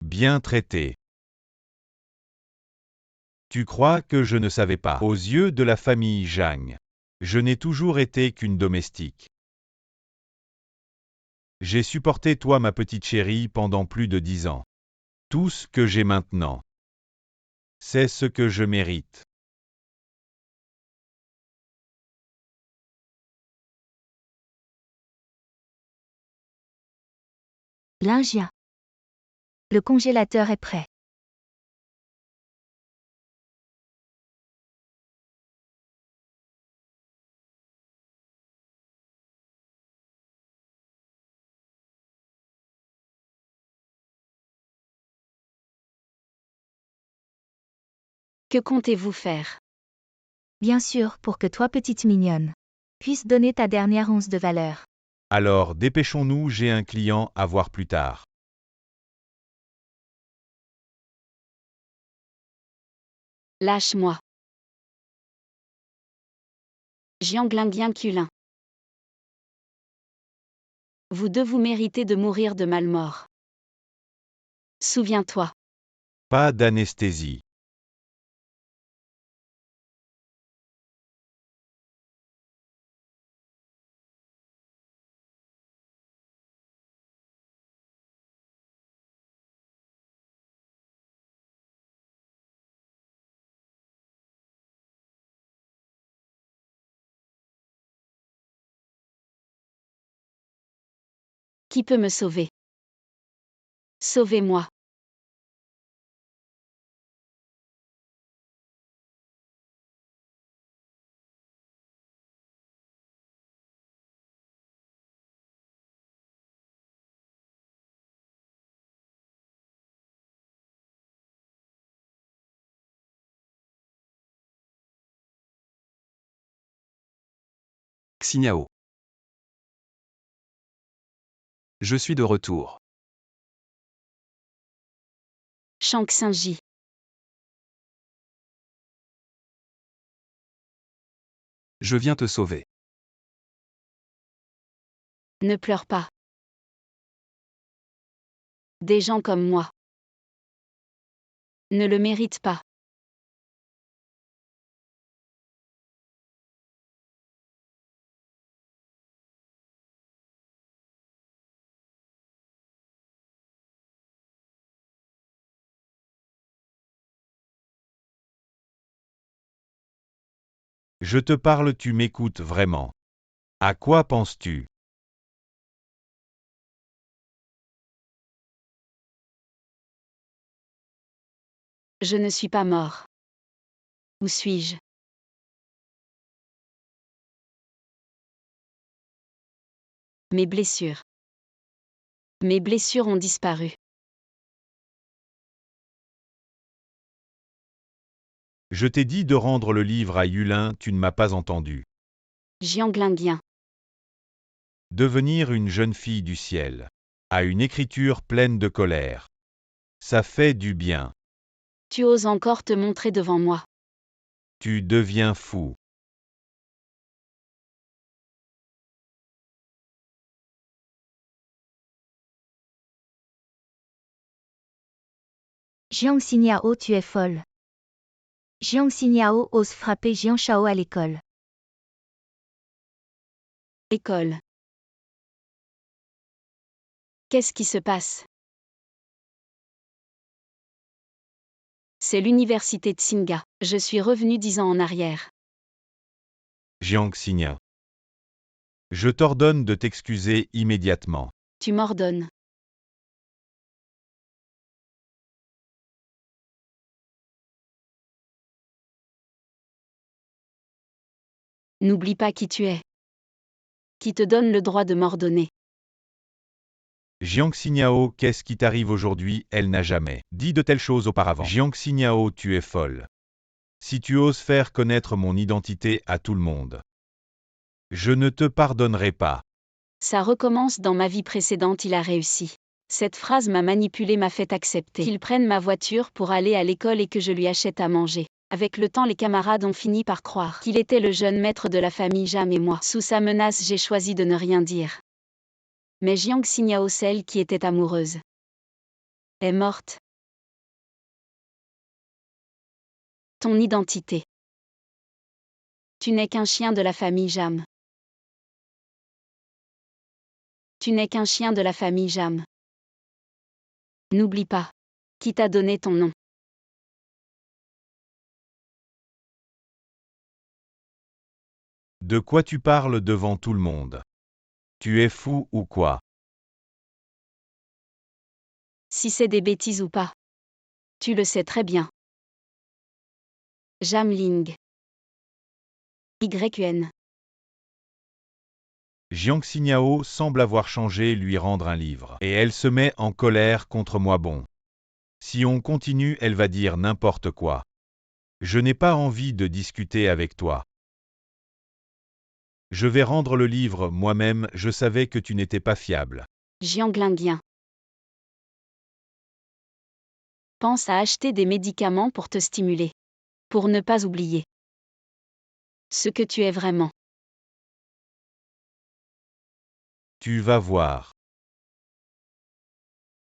Bien traité. Tu crois que je ne savais pas? Aux yeux de la famille Zhang, je n'ai toujours été qu'une domestique. J'ai supporté toi ma petite chérie pendant plus de 10 ans. Tout ce que j'ai maintenant, c'est ce que je mérite. Lingia. Le congélateur est prêt. Que comptez-vous faire? Bien sûr, pour que toi, petite mignonne, puisses donner ta dernière once de valeur. Alors, dépêchons-nous, j'ai un client à voir plus tard. Lâche-moi. Jianglingien Culin. Vous deux vous méritez de mourir de malmort. Souviens-toi. Pas d'anesthésie. Qui peut me sauver? Sauvez-moi. Xinyao. Je suis de retour. Shang Xingji. Je viens te sauver. Ne pleure pas. Des gens comme moi ne le méritent pas. Je te parle, tu m'écoutes vraiment. À quoi penses-tu? Je ne suis pas mort. Où suis-je? Mes blessures. Mes blessures ont disparu. Je t'ai dit de rendre le livre à Yulin, tu ne m'as pas entendu. Jianglingien. Devenir une jeune fille du ciel. À une écriture pleine de colère. Ça fait du bien. Tu oses encore te montrer devant moi. Tu deviens fou. Jiang Xiniao, tu es folle. Jiang Xiniao ose frapper Jiang Shao à l'école. École. Qu'est-ce qui se passe? C'est l'université Tsinga. Je suis revenu 10 ans en arrière. Jiang Xingya. Je t'ordonne de t'excuser immédiatement. Tu m'ordonnes. N'oublie pas qui tu es. Qui te donne le droit de m'ordonner? Jiang Xingyao, qu'est-ce qui t'arrive aujourd'hui? Elle n'a jamais dit de telles choses auparavant. Jiang Xingyao, tu es folle. Si tu oses faire connaître mon identité à tout le monde, je ne te pardonnerai pas. Ça recommence dans ma vie précédente, il a réussi. Cette phrase m'a manipulé, m'a fait accepter qu'il prenne ma voiture pour aller à l'école et que je lui achète à manger. Avec le temps, les camarades ont fini par croire qu'il était le jeune maître de la famille Jam et moi. Sous sa menace, j'ai choisi de ne rien dire. Mais Jiang Xingyao, celle qui était amoureuse est morte. Ton identité. Tu n'es qu'un chien de la famille Jam. Tu n'es qu'un chien de la famille Jam. N'oublie pas. Qui t'a donné ton nom? De quoi tu parles devant tout le monde? Tu es fou ou quoi? Si c'est des bêtises ou pas. Tu le sais très bien. Jam Ling. YN. Jiang Xiniao semble avoir changé et lui rendre un livre. Et elle se met en colère contre moi bon. Si on continue, elle va dire n'importe quoi. Je n'ai pas envie de discuter avec toi. Je vais rendre le livre moi-même, je savais que tu n'étais pas fiable. Jianglingien. Pense à acheter des médicaments pour te stimuler. Pour ne pas oublier ce que tu es vraiment. Tu vas voir.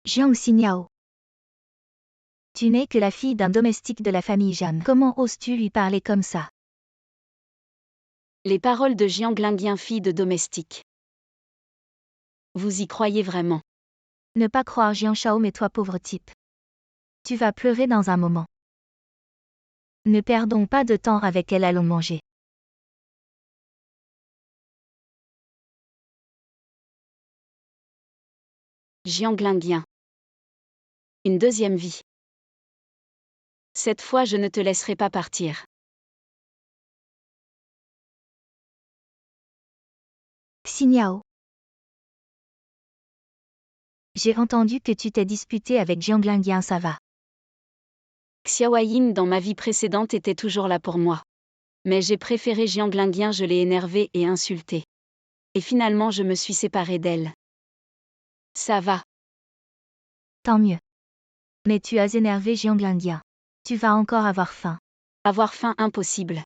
Jiang Xiniao. Tu n'es que la fille d'un domestique de la famille Jam. Comment oses-tu lui parler comme ça? Les paroles de Jianglingien, fille de domestique. Vous y croyez vraiment? Ne pas croire Jiang Shao, mais toi pauvre type. Tu vas pleurer dans un moment. Ne perdons pas de temps avec elle, allons manger. Jianglingien. Une deuxième vie. Cette fois je ne te laisserai pas partir. Xiniao. J'ai entendu que tu t'es disputé avec Jianglingien, ça va. Xiaoyin dans ma vie précédente était toujours là pour moi. Mais j'ai préféré Jianglingien, je l'ai énervé et insulté. Et finalement je me suis séparée d'elle. Ça va. Tant mieux. Mais tu as énervé Jianglingien. Tu vas encore avoir faim. Avoir faim, impossible.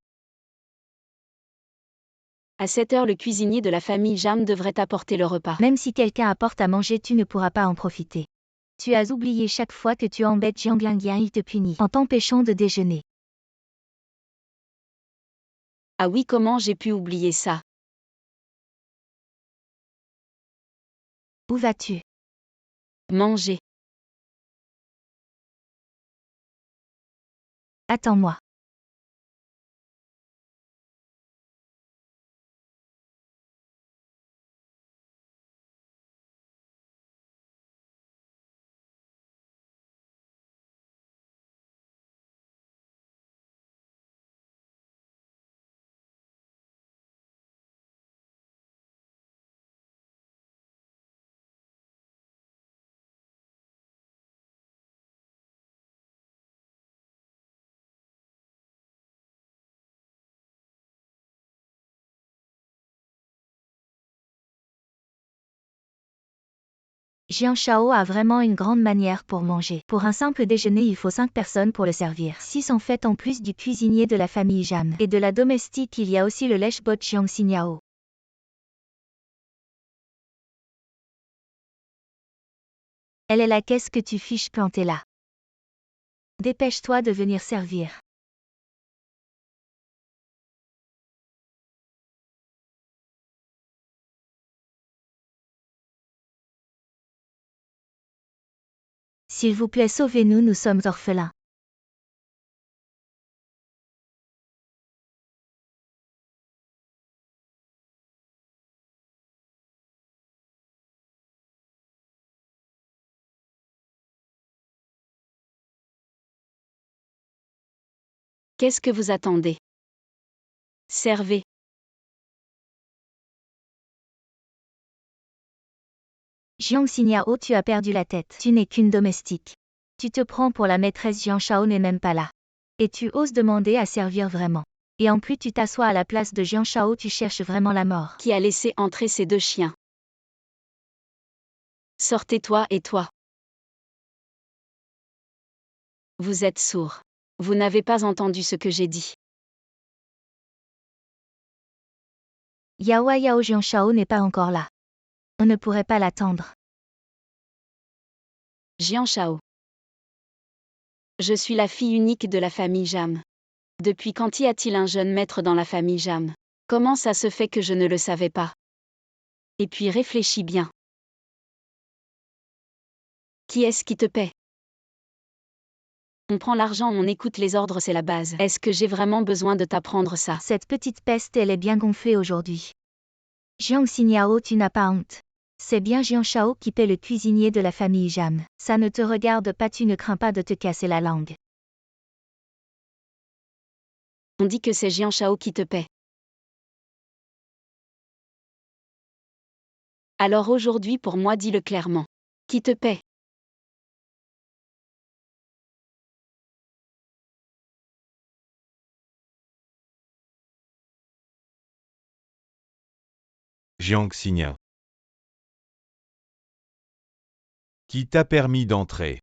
À 7 heures, le cuisinier de la famille Jam devrait apporter le repas. Même si quelqu'un apporte à manger, tu ne pourras pas en profiter. Tu as oublié, chaque fois que tu embêtes Jianglingien, il te punit en t'empêchant de déjeuner. Ah oui, comment j'ai pu oublier ça? Où vas-tu? Manger. Attends-moi. Jiang Shao a vraiment une grande manière pour manger. Pour un simple déjeuner, il faut 5 personnes pour le servir. 6 en fait, en plus du cuisinier de la famille Jam. Et de la domestique, il y a aussi le lèche-bot Jiang Xiniao. Elle est là, qu'est-ce que tu fiches planter là? Dépêche-toi de venir servir. S'il vous plaît, sauvez-nous, nous sommes orphelins. Qu'est-ce que vous attendez? Servez. Jiang Xiniao, tu as perdu la tête. Tu n'es qu'une domestique. Tu te prends pour la maîtresse, Jiang Shao n'est même pas là. Et tu oses demander à servir vraiment. Et en plus tu t'assois à la place de Jiang Shao, tu cherches vraiment la mort. Qui a laissé entrer ces deux chiens? Sortez-toi et toi. Vous êtes sourd. Vous n'avez pas entendu ce que j'ai dit. Yao Jiang Shao n'est pas encore là. On ne pourrait pas l'attendre. Jian Shao. Je suis la fille unique de la famille Jam. Depuis quand y a-t-il un jeune maître dans la famille Jam? Comment ça se fait que je ne le savais pas? Et puis réfléchis bien. Qui est-ce qui te paie? On prend l'argent, on écoute les ordres, c'est la base. Est-ce que j'ai vraiment besoin de t'apprendre ça? Cette petite peste, elle est bien gonflée aujourd'hui. Jiang Xiniao, tu n'as pas honte. C'est bien Jiang Shao qui paie le cuisinier de la famille Jam. Ça ne te regarde pas, tu ne crains pas de te casser la langue. On dit que c'est Jiang Shao qui te paie. Alors aujourd'hui pour moi, dis-le clairement. Qui te paie? Jiang Xingya. Qui t'a permis d'entrer?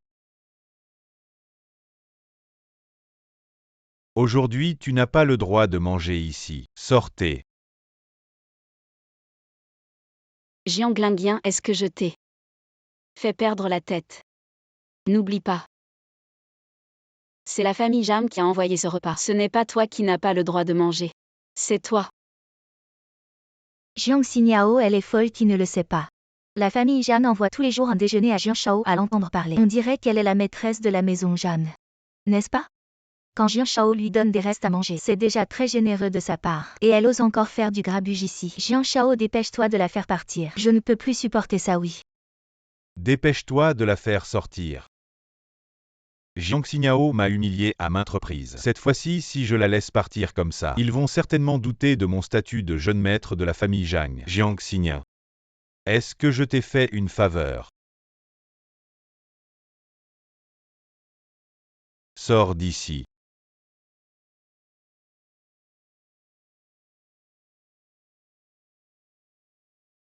Aujourd'hui, tu n'as pas le droit de manger ici. Sortez. Jiang Linguien, est-ce que je t'ai fait perdre la tête? N'oublie pas. C'est la famille Jam qui a envoyé ce repas. Ce n'est pas toi qui n'as pas le droit de manger. C'est toi. Jiang Xiniao, elle est folle qui ne le sait pas. La famille Jam envoie tous les jours un déjeuner à Jiang Shao à l'entendre parler. On dirait qu'elle est la maîtresse de la maison Jam. N'est-ce pas? Quand Jiang Shao lui donne des restes à manger, c'est déjà très généreux de sa part. Et elle ose encore faire du grabuge ici. Jiang Shao, dépêche-toi de la faire partir. Je ne peux plus supporter ça, oui. Dépêche-toi de la faire sortir. Jiang Xingya m'a humilié à maintes reprises. Cette fois-ci, si je la laisse partir comme ça, ils vont certainement douter de mon statut de jeune maître de la famille Zhang. Jiang Xingya. Est-ce que je t'ai fait une faveur? Sors d'ici.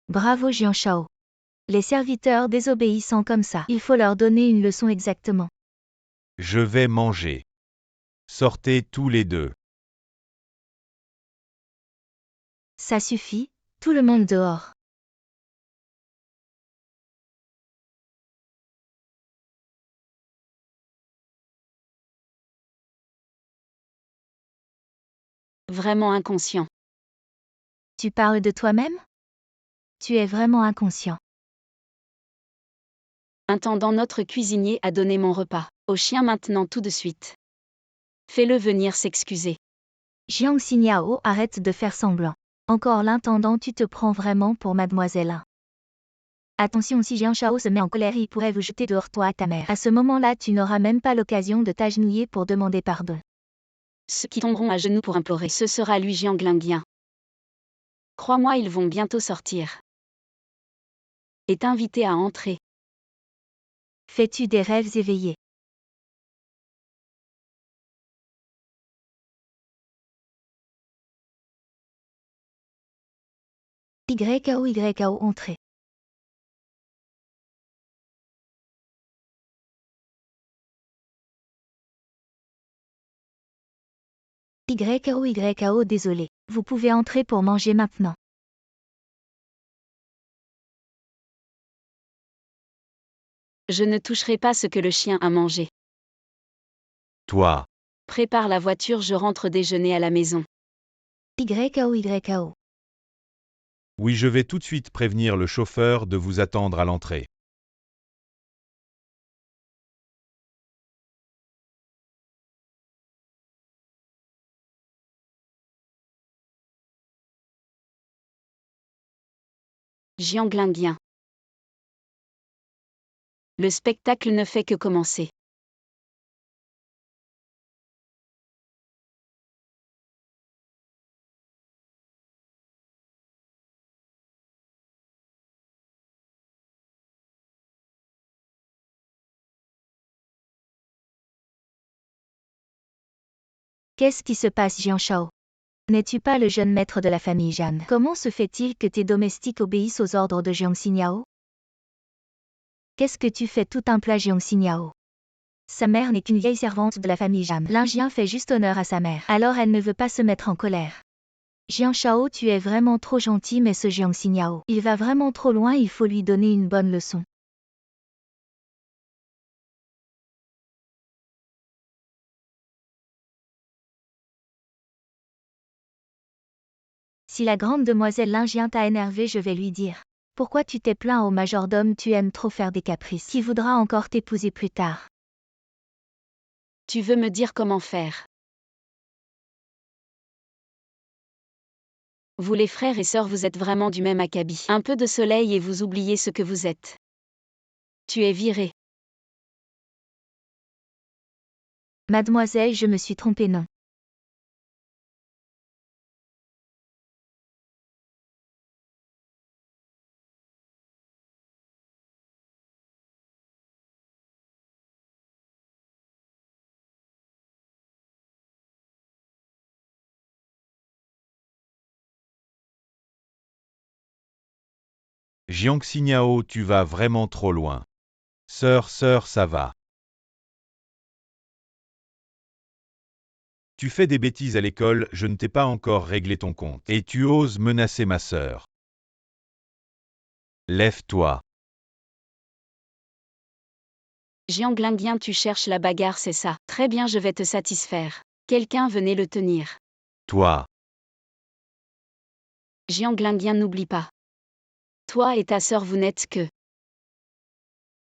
Bravo Jiang Shao. Les serviteurs désobéissants comme ça, il faut leur donner une leçon exactement. Je vais manger. Sortez tous les deux. Ça suffit, tout le monde dehors. Vraiment inconscient. Tu parles de toi-même? Tu es vraiment inconscient. Intendant, notre cuisinier a donné mon repas au chien maintenant tout de suite. Fais-le venir s'excuser. Jiang Xiniao, arrête de faire semblant. Encore l'intendant, tu te prends vraiment pour mademoiselle. Attention, si Jiang Shao se met en colère, il pourrait vous jeter dehors, toi et ta mère. À ce moment-là, tu n'auras même pas l'occasion de t'agenouiller pour demander pardon. Ceux qui tomberont à genoux pour implorer, ce sera lui Jiang Linguien. Crois-moi, ils vont bientôt sortir. Est invité à entrer. Fais-tu des rêves éveillés? YKO entrée. YKO désolé. Vous pouvez entrer pour manger maintenant. Je ne toucherai pas ce que le chien a mangé. Toi. Prépare la voiture, je rentre déjeuner à la maison. YKO. Oui, je vais tout de suite prévenir le chauffeur de vous attendre à l'entrée. Jiang Linguien. Le spectacle ne fait que commencer. Qu'est-ce qui se passe, Jiang Shao? N'es-tu pas le jeune maître de la famille Jam? Comment se fait-il que tes domestiques obéissent aux ordres de Jiang Xiniao? Qu'est-ce que tu fais, tout un plat, Jiang Xiniao? Sa mère n'est qu'une vieille servante de la famille Jam. L'Indien fait juste honneur à sa mère. Alors elle ne veut pas se mettre en colère. Jiang Shao, tu es vraiment trop gentil, mais ce Jiang Xiniao, il va vraiment trop loin, il faut lui donner une bonne leçon. Si la grande demoiselle Lingien t'a énervé, je vais lui dire. Pourquoi tu t'es plaint au majordome, tu aimes trop faire des caprices. Qui voudra encore t'épouser plus tard? Tu veux me dire comment faire? Vous les frères et sœurs, vous êtes vraiment du même acabit. Un peu de soleil et vous oubliez ce que vous êtes. Tu es virée. Mademoiselle, je me suis trompée, non. Jiang Xiniao, tu vas vraiment trop loin. Sœur, ça va. Tu fais des bêtises à l'école, je ne t'ai pas encore réglé ton compte. Et tu oses menacer ma sœur. Lève-toi. Jiang Lingyan, tu cherches la bagarre, c'est ça. Très bien, je vais te satisfaire. Quelqu'un venez le tenir. Toi. Jiang Lingyan, n'oublie pas. Toi et ta sœur, vous n'êtes que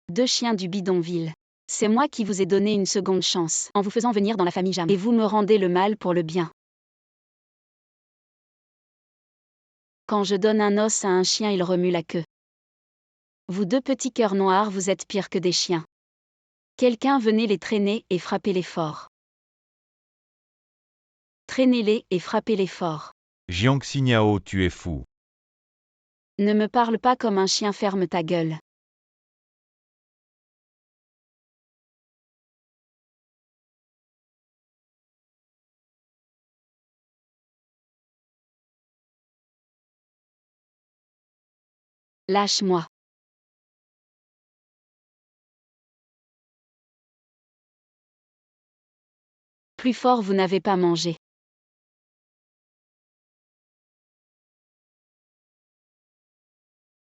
deux chiens du bidonville. C'est moi qui vous ai donné une seconde chance, en vous faisant venir dans la famille Jam. Et vous me rendez le mal pour le bien. Quand je donne un os à un chien, il remue la queue. Vous deux petits cœurs noirs, vous êtes pires que des chiens. Quelqu'un venez les traîner et frappez-les fort. Traînez-les et frappez-les fort. Jiang Xiniao, tu es fou. Ne me parle pas comme un chien, ferme ta gueule. Lâche-moi. Plus fort, vous n'avez pas mangé.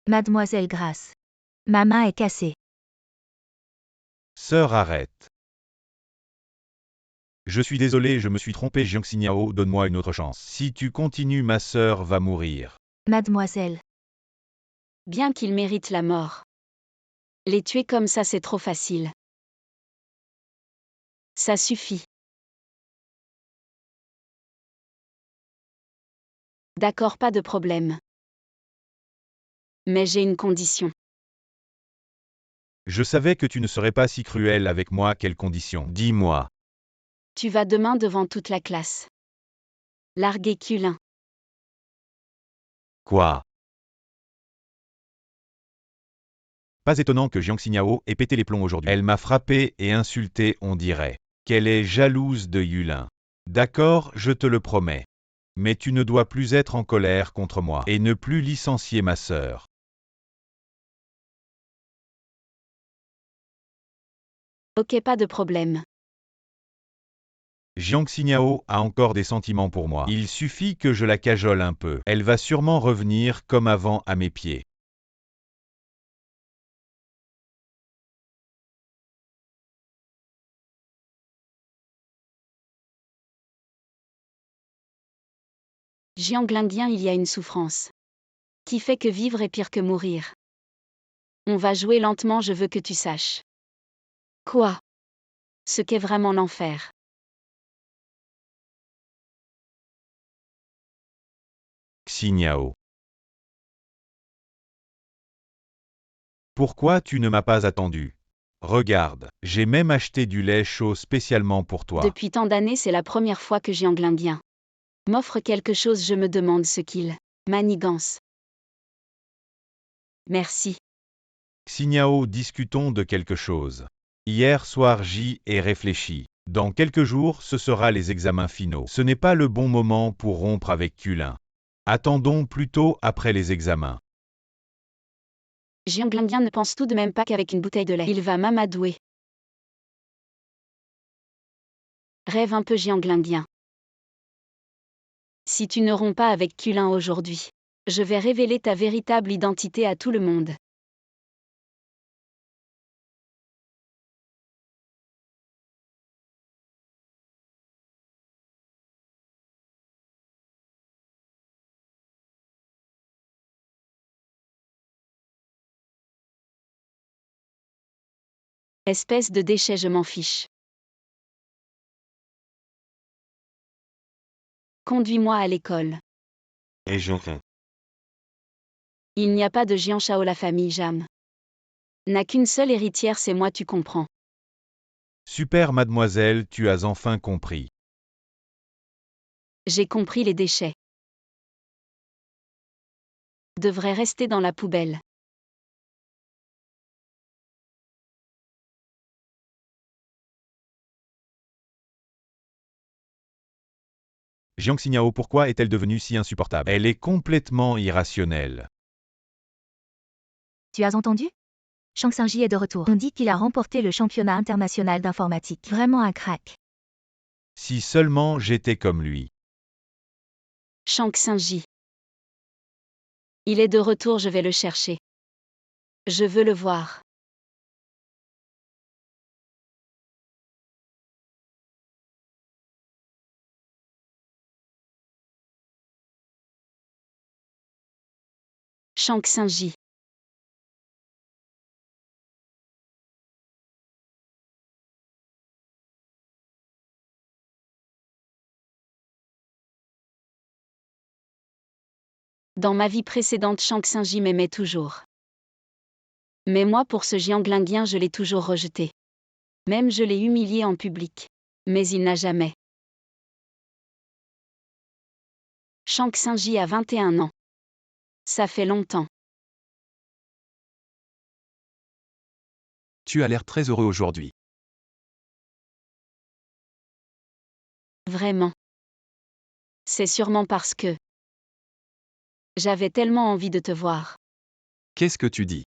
Mademoiselle Grace. Ma main est cassée. Sœur, arrête. Je suis désolé, je me suis trompé, Jiang Xiniao, donne-moi une autre chance. Si tu continues, ma sœur va mourir. Mademoiselle. Bien qu'il mérite la mort. Les tuer comme ça, c'est trop facile. Ça suffit. D'accord, pas de problème. Mais j'ai une condition. Je savais que tu ne serais pas si cruel avec moi, quelles conditions? Dis-moi. Tu vas demain devant toute la classe. Larguer Culin. Quoi? Pas étonnant que Jiang Xiniao ait pété les plombs aujourd'hui. Elle m'a frappé et insulté, on dirait qu'elle est jalouse de Yulin. D'accord, je te le promets. Mais tu ne dois plus être en colère contre moi et ne plus licencier ma sœur. Ok, pas de problème. Jiang Xiniao a encore des sentiments pour moi. Il suffit que je la cajole un peu. Elle va sûrement revenir comme avant à mes pieds. Jiang Lingyan, il y a une souffrance. Qui fait que vivre est pire que mourir. On va jouer lentement, je veux que tu saches. Quoi? Ce qu'est vraiment l'enfer. Xiniao. Pourquoi tu ne m'as pas attendu? Regarde, j'ai même acheté du lait chaud spécialement pour toi. Depuis tant d'années, c'est la première fois que Jiang Lingyan m'offre quelque chose, je me demande ce qu'il manigance. Merci. Xiniao, discutons de quelque chose. Hier soir j'y ai réfléchi. Dans quelques jours, ce sera les examens finaux. Ce n'est pas le bon moment pour rompre avec Culin. Attendons plutôt après les examens. Jiang Lingyan ne pense tout de même pas qu'avec une bouteille de lait, il va m'amadouer. Rêve un peu, Jiang Lingyan. Si tu ne romps pas avec Culin aujourd'hui, je vais révéler ta véritable identité à tout le monde. Espèce de déchet, je m'en fiche. Conduis-moi à l'école. Et Jean. Il n'y a pas de Jian Shao, la famille Jam n'a qu'une seule héritière, c'est moi, tu comprends. Super mademoiselle, tu as enfin compris. J'ai compris, les déchets devraient rester dans la poubelle. Jiang Xinyao, pourquoi est-elle devenue si insupportable? Elle est complètement irrationnelle. Tu as entendu? Shang Xingji est de retour. On dit qu'il a remporté le championnat international d'informatique. Vraiment un crack. Si seulement j'étais comme lui. Shang Xingji. Il est de retour, je vais le chercher. Je veux le voir. Shang Xingji. Dans ma vie précédente, Shang Xingji m'aimait toujours. Mais moi, pour ce Jiang Linguien, je l'ai toujours rejeté. Même je l'ai humilié en public. Mais il n'a jamais. Shang Xingji a 21 ans. Ça fait longtemps. Tu as l'air très heureux aujourd'hui. Vraiment. C'est sûrement parce que j'avais tellement envie de te voir. Qu'est-ce que tu dis?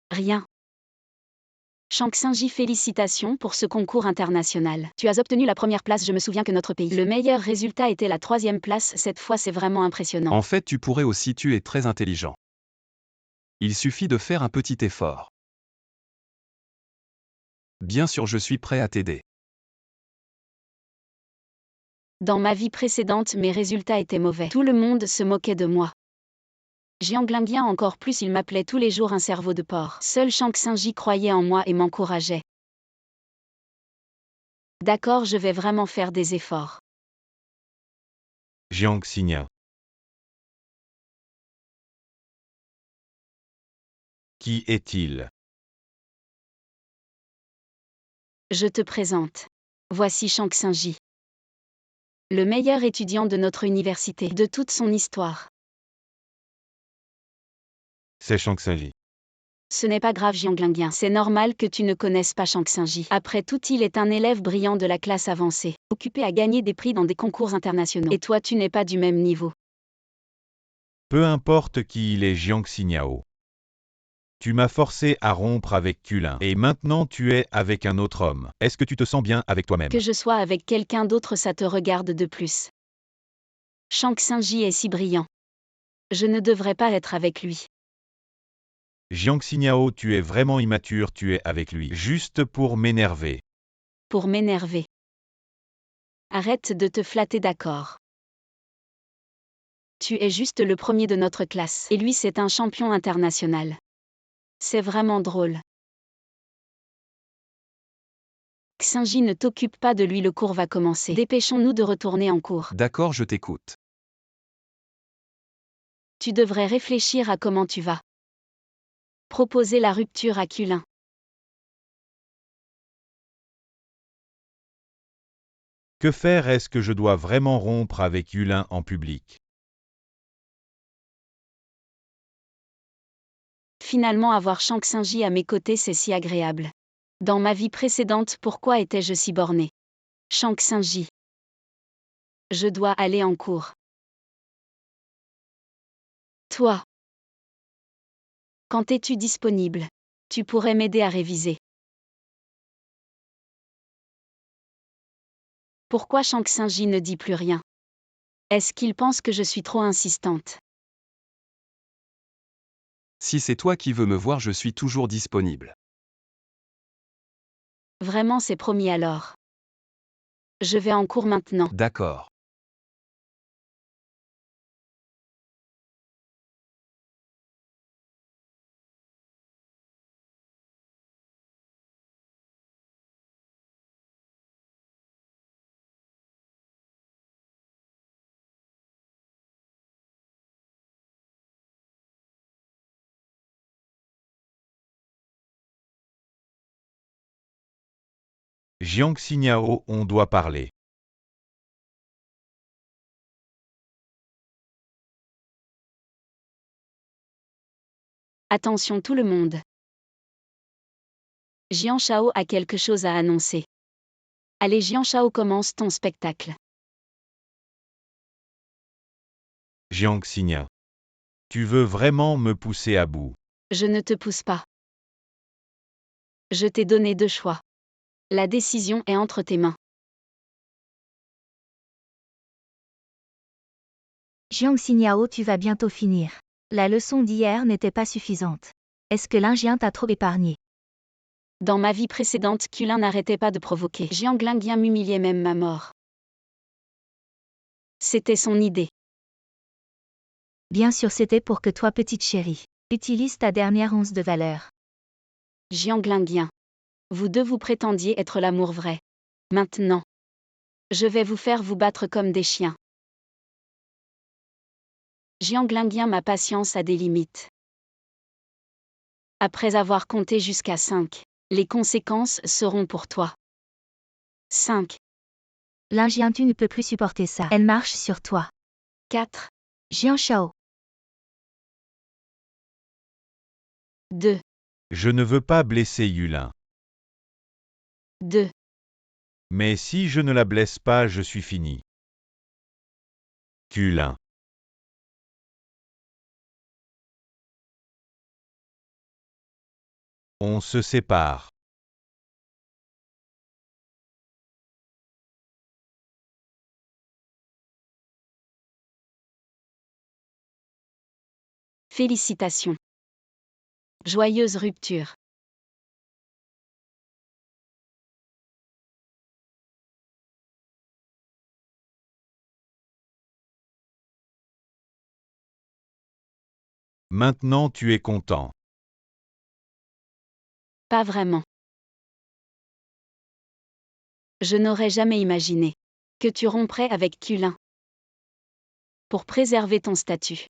Rien. Shang Xingji, félicitations pour ce concours international. Tu as obtenu la première place, je me souviens que notre pays. Le meilleur résultat était la 3e place, cette fois c'est vraiment impressionnant. En fait, tu pourrais aussi, tu es très intelligent. Il suffit de faire un petit effort. Bien sûr, je suis prêt à t'aider. Dans ma vie précédente, mes résultats étaient mauvais. Tout le monde se moquait de moi. Jiang Linguien encore plus, il m'appelait tous les jours un cerveau de porc. Seul Shang Xingji croyait en moi et m'encourageait. D'accord, je vais vraiment faire des efforts. Jiang Xinya. Qui est-il? Je te présente. Voici Shang Xingji. Le meilleur étudiant de notre université, de toute son histoire. C'est Shang Xingji. Ce n'est pas grave, Jiang Linguien. C'est normal que tu ne connaisses pas Shang Xingji. Après tout, il est un élève brillant de la classe avancée, occupé à gagner des prix dans des concours internationaux. Et toi, tu n'es pas du même niveau. Peu importe qui il est, Jiang Xinyao. Tu m'as forcé à rompre avec Kulin. Et maintenant tu es avec un autre homme. Est-ce que tu te sens bien avec toi-même? Que je sois avec quelqu'un d'autre, ça te regarde de plus. Shang Xingji est si brillant. Je ne devrais pas être avec lui. Jiang Xinyao, tu es vraiment immature, tu es avec lui. Juste pour m'énerver. Pour m'énerver. Arrête de te flatter, d'accord. Tu es juste le premier de notre classe. Et lui, c'est un champion international. C'est vraiment drôle. Xingji, ne t'occupe pas de lui, le cours va commencer. Dépêchons-nous de retourner en cours. D'accord, je t'écoute. Tu devrais réfléchir à comment tu vas proposer la rupture à Kulin. Que faire? Est-ce que je dois vraiment rompre avec Yulin en public? Finalement, avoir Shang Xingji à mes côtés, c'est si agréable. Dans ma vie précédente, pourquoi étais-je si borné? Shang Xingji. Je dois aller en cours. Toi. Quand es-tu disponible? Tu pourrais m'aider à réviser. Pourquoi Shang Xingji ne dit plus rien? Est-ce qu'il pense que je suis trop insistante? Si c'est toi qui veux me voir, je suis toujours disponible. Vraiment, c'est promis alors. Je vais en cours maintenant. D'accord. Jiang Xiniao, on doit parler. Attention tout le monde. Jiang Shao a quelque chose à annoncer. Allez Jiang Shao, commence ton spectacle. Jiang Xinia. Tu veux vraiment me pousser à bout? Je ne te pousse pas. Je t'ai donné 2 choix. La décision est entre tes mains. Jiang Xiniao, tu vas bientôt finir. La leçon d'hier n'était pas suffisante. Est-ce que Lingyan t'a trop épargné? Dans ma vie précédente, Kulin n'arrêtait pas de provoquer. Jiang Lingyan m'humiliait même ma mort. C'était son idée. Bien sûr, c'était pour que toi, petite chérie, utilise ta dernière once de valeur. Jiang Lingyan. Vous deux vous prétendiez être l'amour vrai. Maintenant, je vais vous faire vous battre comme des chiens. Jiang Lingyan, ma patience a des limites. Après avoir compté jusqu'à 5, les conséquences seront pour toi. 5, Lingyan, tu ne peux plus supporter ça. Elle marche sur toi. 4, Jiang Shao. 2, Je ne veux pas blesser Yulin. 2, Mais si je ne la blesse pas, je suis fini. Kulin. On se sépare. Félicitations. Joyeuse rupture. Maintenant tu es content. Pas vraiment. Je n'aurais jamais imaginé que tu romprais avec Kulin pour préserver ton statut.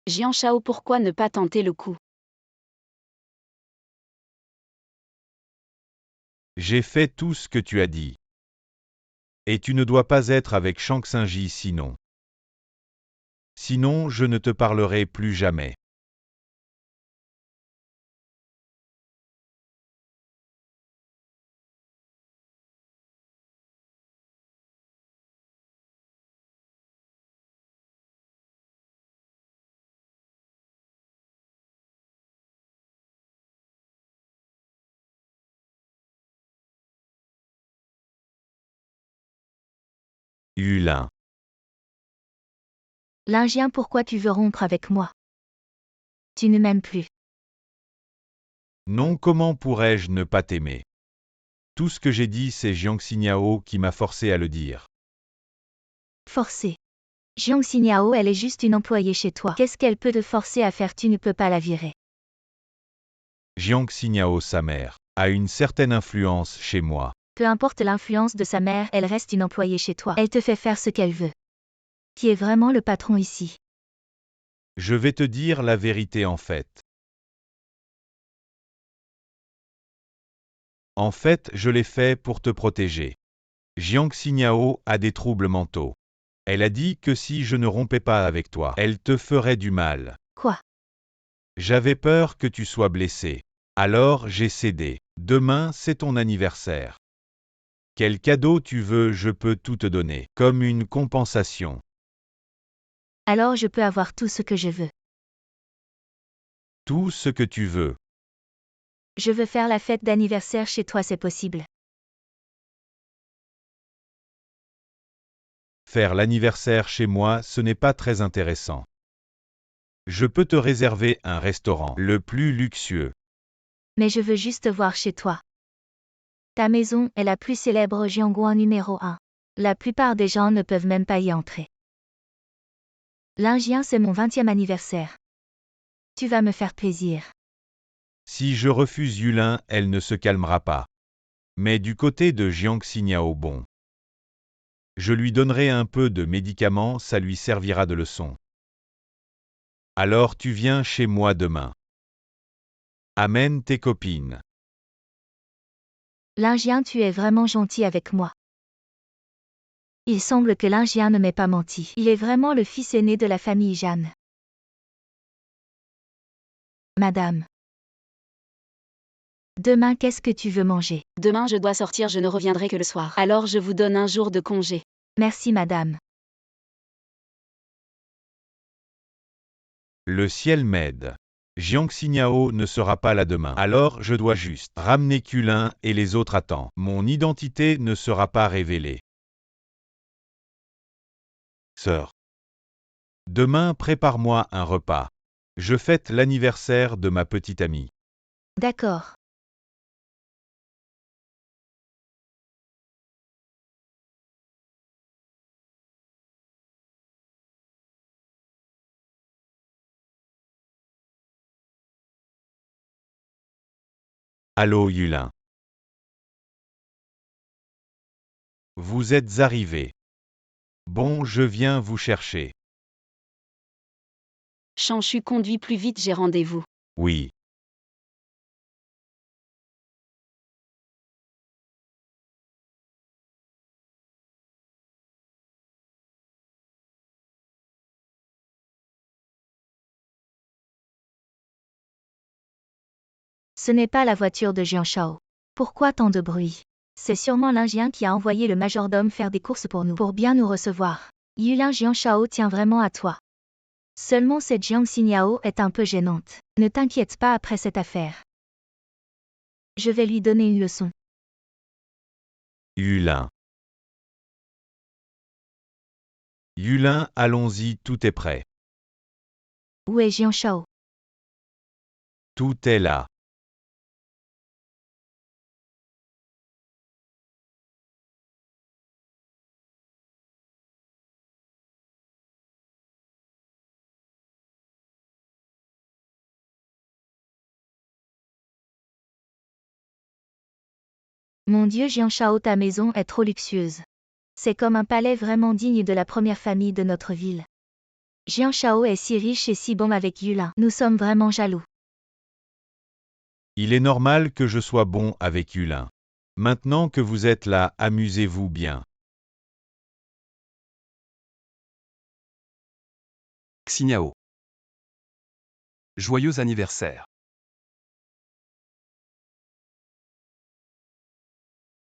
Jiang Shao, pourquoi ne pas tenter le coup? J'ai fait tout ce que tu as dit. Et tu ne dois pas être avec Shang Xingji sinon. Sinon, je ne te parlerai plus jamais. Yulin. Lingyan, pourquoi tu veux rompre avec moi? Tu ne m'aimes plus. Non, comment pourrais-je ne pas t'aimer? Tout ce que j'ai dit, c'est Jiang Xiniao qui m'a forcé à le dire. Forcé. Jiang Xiniao, elle est juste une employée chez toi. Qu'est-ce qu'elle peut te forcer à faire? Tu ne peux pas la virer. Jiang Xiniao, sa mère, a une certaine influence chez moi. Peu importe l'influence de sa mère, elle reste une employée chez toi. Elle te fait faire ce qu'elle veut. Qui est vraiment le patron ici? Je vais te dire la vérité en fait. En fait, je l'ai fait pour te protéger. Jiang Xiniao a des troubles mentaux. Elle a dit que si je ne rompais pas avec toi, elle te ferait du mal. Quoi? J'avais peur que tu sois blessé. Alors j'ai cédé. Demain, c'est ton anniversaire. Quel cadeau tu veux, je peux tout te donner, comme une compensation. Alors je peux avoir tout ce que je veux. Tout ce que tu veux. Je veux faire la fête d'anniversaire chez toi, c'est possible. Faire l'anniversaire chez moi, ce n'est pas très intéressant. Je peux te réserver un restaurant, le plus luxueux. Mais je veux juste voir chez toi. Ta maison est la plus célèbre Jiangguan numéro 1. La plupart des gens ne peuvent même pas y entrer. Lingyan, c'est mon 20e anniversaire. Tu vas me faire plaisir. Si je refuse Yulin, elle ne se calmera pas. Mais du côté de Jiang Xiniao, bon. Je lui donnerai un peu de médicaments, ça lui servira de leçon. Alors tu viens chez moi demain. Amène tes copines. L'Indien, tu es vraiment gentil avec moi. Il semble que l'Indien ne m'ait pas menti. Il est vraiment le fils aîné de la famille Jeanne. Madame. Demain, qu'est-ce que tu veux manger? Demain je dois sortir, je ne reviendrai que le soir. Alors je vous donne un jour de congé. Merci madame. Le ciel m'aide. Jiang Xiniao ne sera pas là demain. Alors je dois juste ramener Kulin et les autres à temps. Mon identité ne sera pas révélée. Sœur. Demain, prépare-moi un repas. Je fête l'anniversaire de ma petite amie. D'accord. Allô Yulin. Vous êtes arrivé. Bon, je viens vous chercher. Changshu conduit plus vite, j'ai rendez-vous. Oui. Ce n'est pas la voiture de Jian Shao. Pourquoi tant de bruit? C'est sûrement l'Indien qui a envoyé le majordome faire des courses pour nous, pour bien nous recevoir. Yulin Jian Shao tient vraiment à toi. Seulement cette Jiang Xiniao est un peu gênante. Ne t'inquiète pas après cette affaire. Je vais lui donner une leçon. Yulin. Yulin, allons-y, tout est prêt. Où est Jian Shao? Tout est là. Mon Dieu, Jian Shao, ta maison est trop luxueuse. C'est comme un palais vraiment digne de la première famille de notre ville. Jian Shao est si riche et si bon avec Yulin. Nous sommes vraiment jaloux. Il est normal que je sois bon avec Yulin. Maintenant que vous êtes là, amusez-vous bien. Xiniao. Joyeux anniversaire.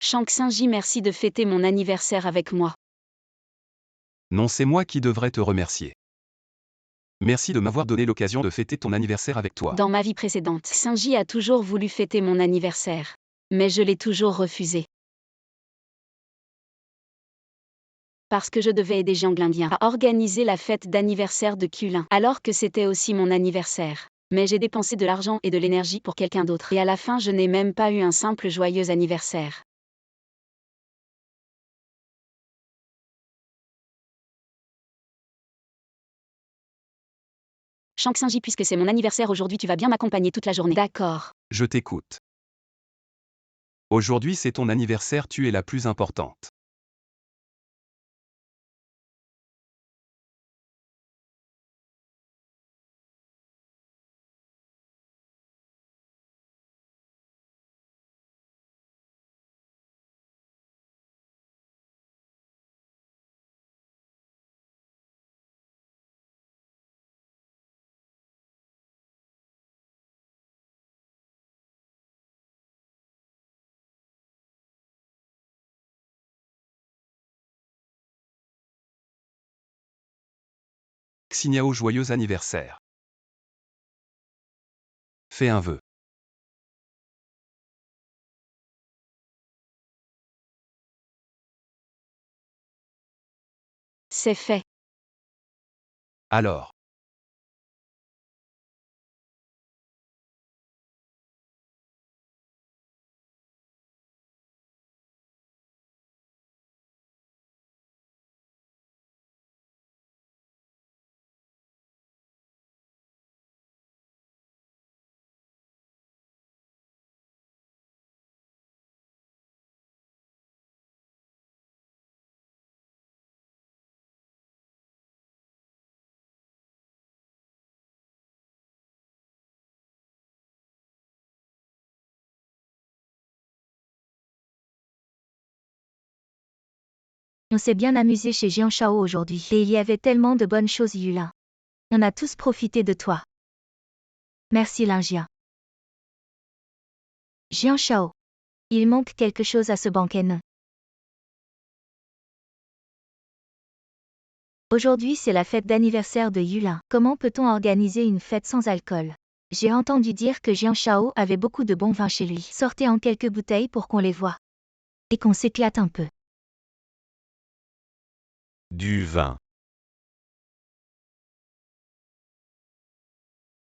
Shang Xingji, merci de fêter mon anniversaire avec moi. Non, c'est moi qui devrais te remercier. Merci de m'avoir donné l'occasion de fêter ton anniversaire avec toi. Dans ma vie précédente, Xingji a toujours voulu fêter mon anniversaire. Mais je l'ai toujours refusé. Parce que je devais aider Jiang l'Indien à organiser la fête d'anniversaire de Kulin, alors que c'était aussi mon anniversaire. Mais j'ai dépensé de l'argent et de l'énergie pour quelqu'un d'autre, et à la fin je n'ai même pas eu un simple joyeux anniversaire. Shang Xingji, puisque c'est mon anniversaire aujourd'hui, tu vas bien m'accompagner toute la journée. D'accord. Je t'écoute. Aujourd'hui c'est ton anniversaire, tu es la plus importante. Xiniao, joyeux anniversaire. Fais un vœu. C'est fait. Alors. On s'est bien amusé chez Jian Shao aujourd'hui. Et il y avait tellement de bonnes choses Yulin. On a tous profité de toi. Merci Linjia. Jian Shao. Il manque quelque chose à ce banquet non. Aujourd'hui c'est la fête d'anniversaire de Yulin. Comment peut-on organiser une fête sans alcool? J'ai entendu dire que Jian Shao avait beaucoup de bons vins chez lui. Sortez en quelques bouteilles pour qu'on les voie. Et qu'on s'éclate un peu. Du vin.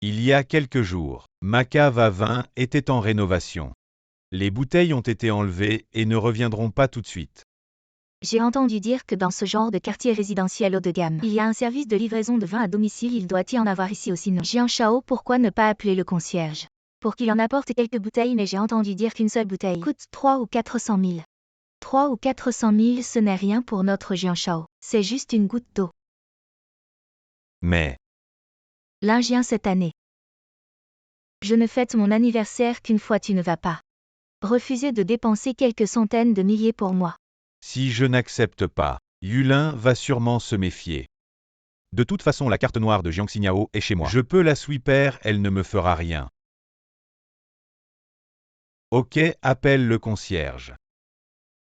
Il y a quelques jours, ma cave à vin était en rénovation. Les bouteilles ont été enlevées et ne reviendront pas tout de suite. J'ai entendu dire que dans ce genre de quartier résidentiel haut de gamme, il y a un service de livraison de vin à domicile, il doit y en avoir ici aussi non. Jian Shao, pourquoi ne pas appeler le concierge? Pour qu'il en apporte quelques bouteilles, mais j'ai entendu dire qu'une seule bouteille coûte 3 ou 400 000. 3 ou 400 000, ce n'est rien pour notre Jian Shao. C'est juste une goutte d'eau. Mais, Linjien cette année. Je ne fête mon anniversaire qu'une fois, tu ne vas pas refuser de dépenser quelques centaines de milliers pour moi. si je n'accepte pas, Yulin va sûrement se méfier. De toute façon, la carte noire de Jiang Xinyao est chez moi. Je peux la sweeper, elle ne me fera rien. Ok, appelle le concierge.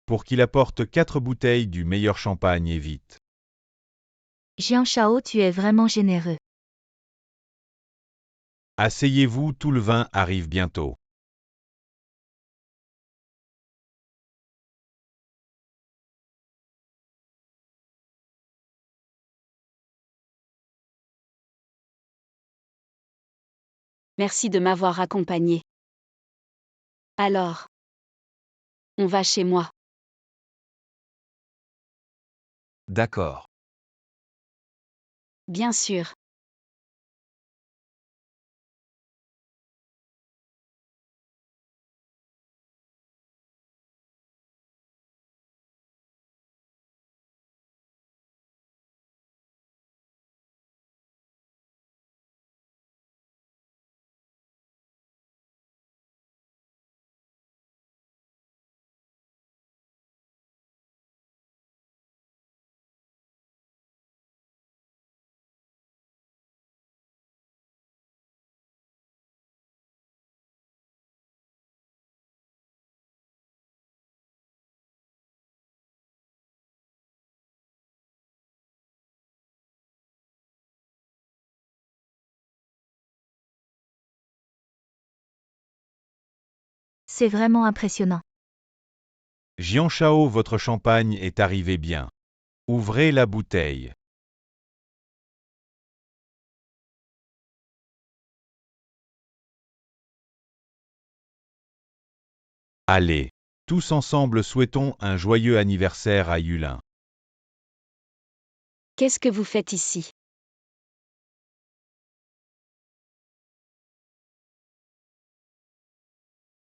Pour qu'il apporte 4 bouteilles du meilleur champagne et vite. Jian Shao, tu es vraiment généreux. Asseyez-vous, tout le vin arrive bientôt. Merci de m'avoir accompagné. Alors, on va chez moi. D'accord. Bien sûr. C'est vraiment impressionnant. Jian Shao, votre champagne est arrivé bien. Ouvrez la bouteille. Allez, tous ensemble souhaitons un joyeux anniversaire à Yulin. Qu'est-ce que vous faites ici?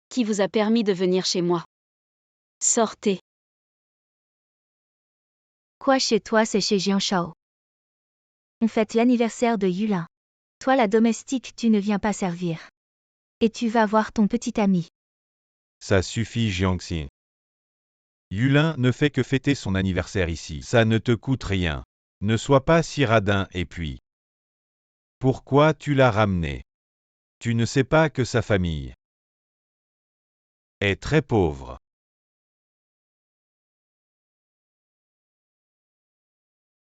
Qui vous a permis de venir chez moi? Sortez. Quoi chez toi, c'est chez Jian Shao. On fête l'anniversaire de Yulin. Toi la domestique, tu ne viens pas servir. Et tu vas voir ton petit ami. Ça suffit, Jiangxi. Yulin ne fait que fêter son anniversaire ici. Ça ne te coûte rien. Ne sois pas si radin et puis. Pourquoi tu l'as ramené? Tu ne sais pas que sa famille est très pauvre.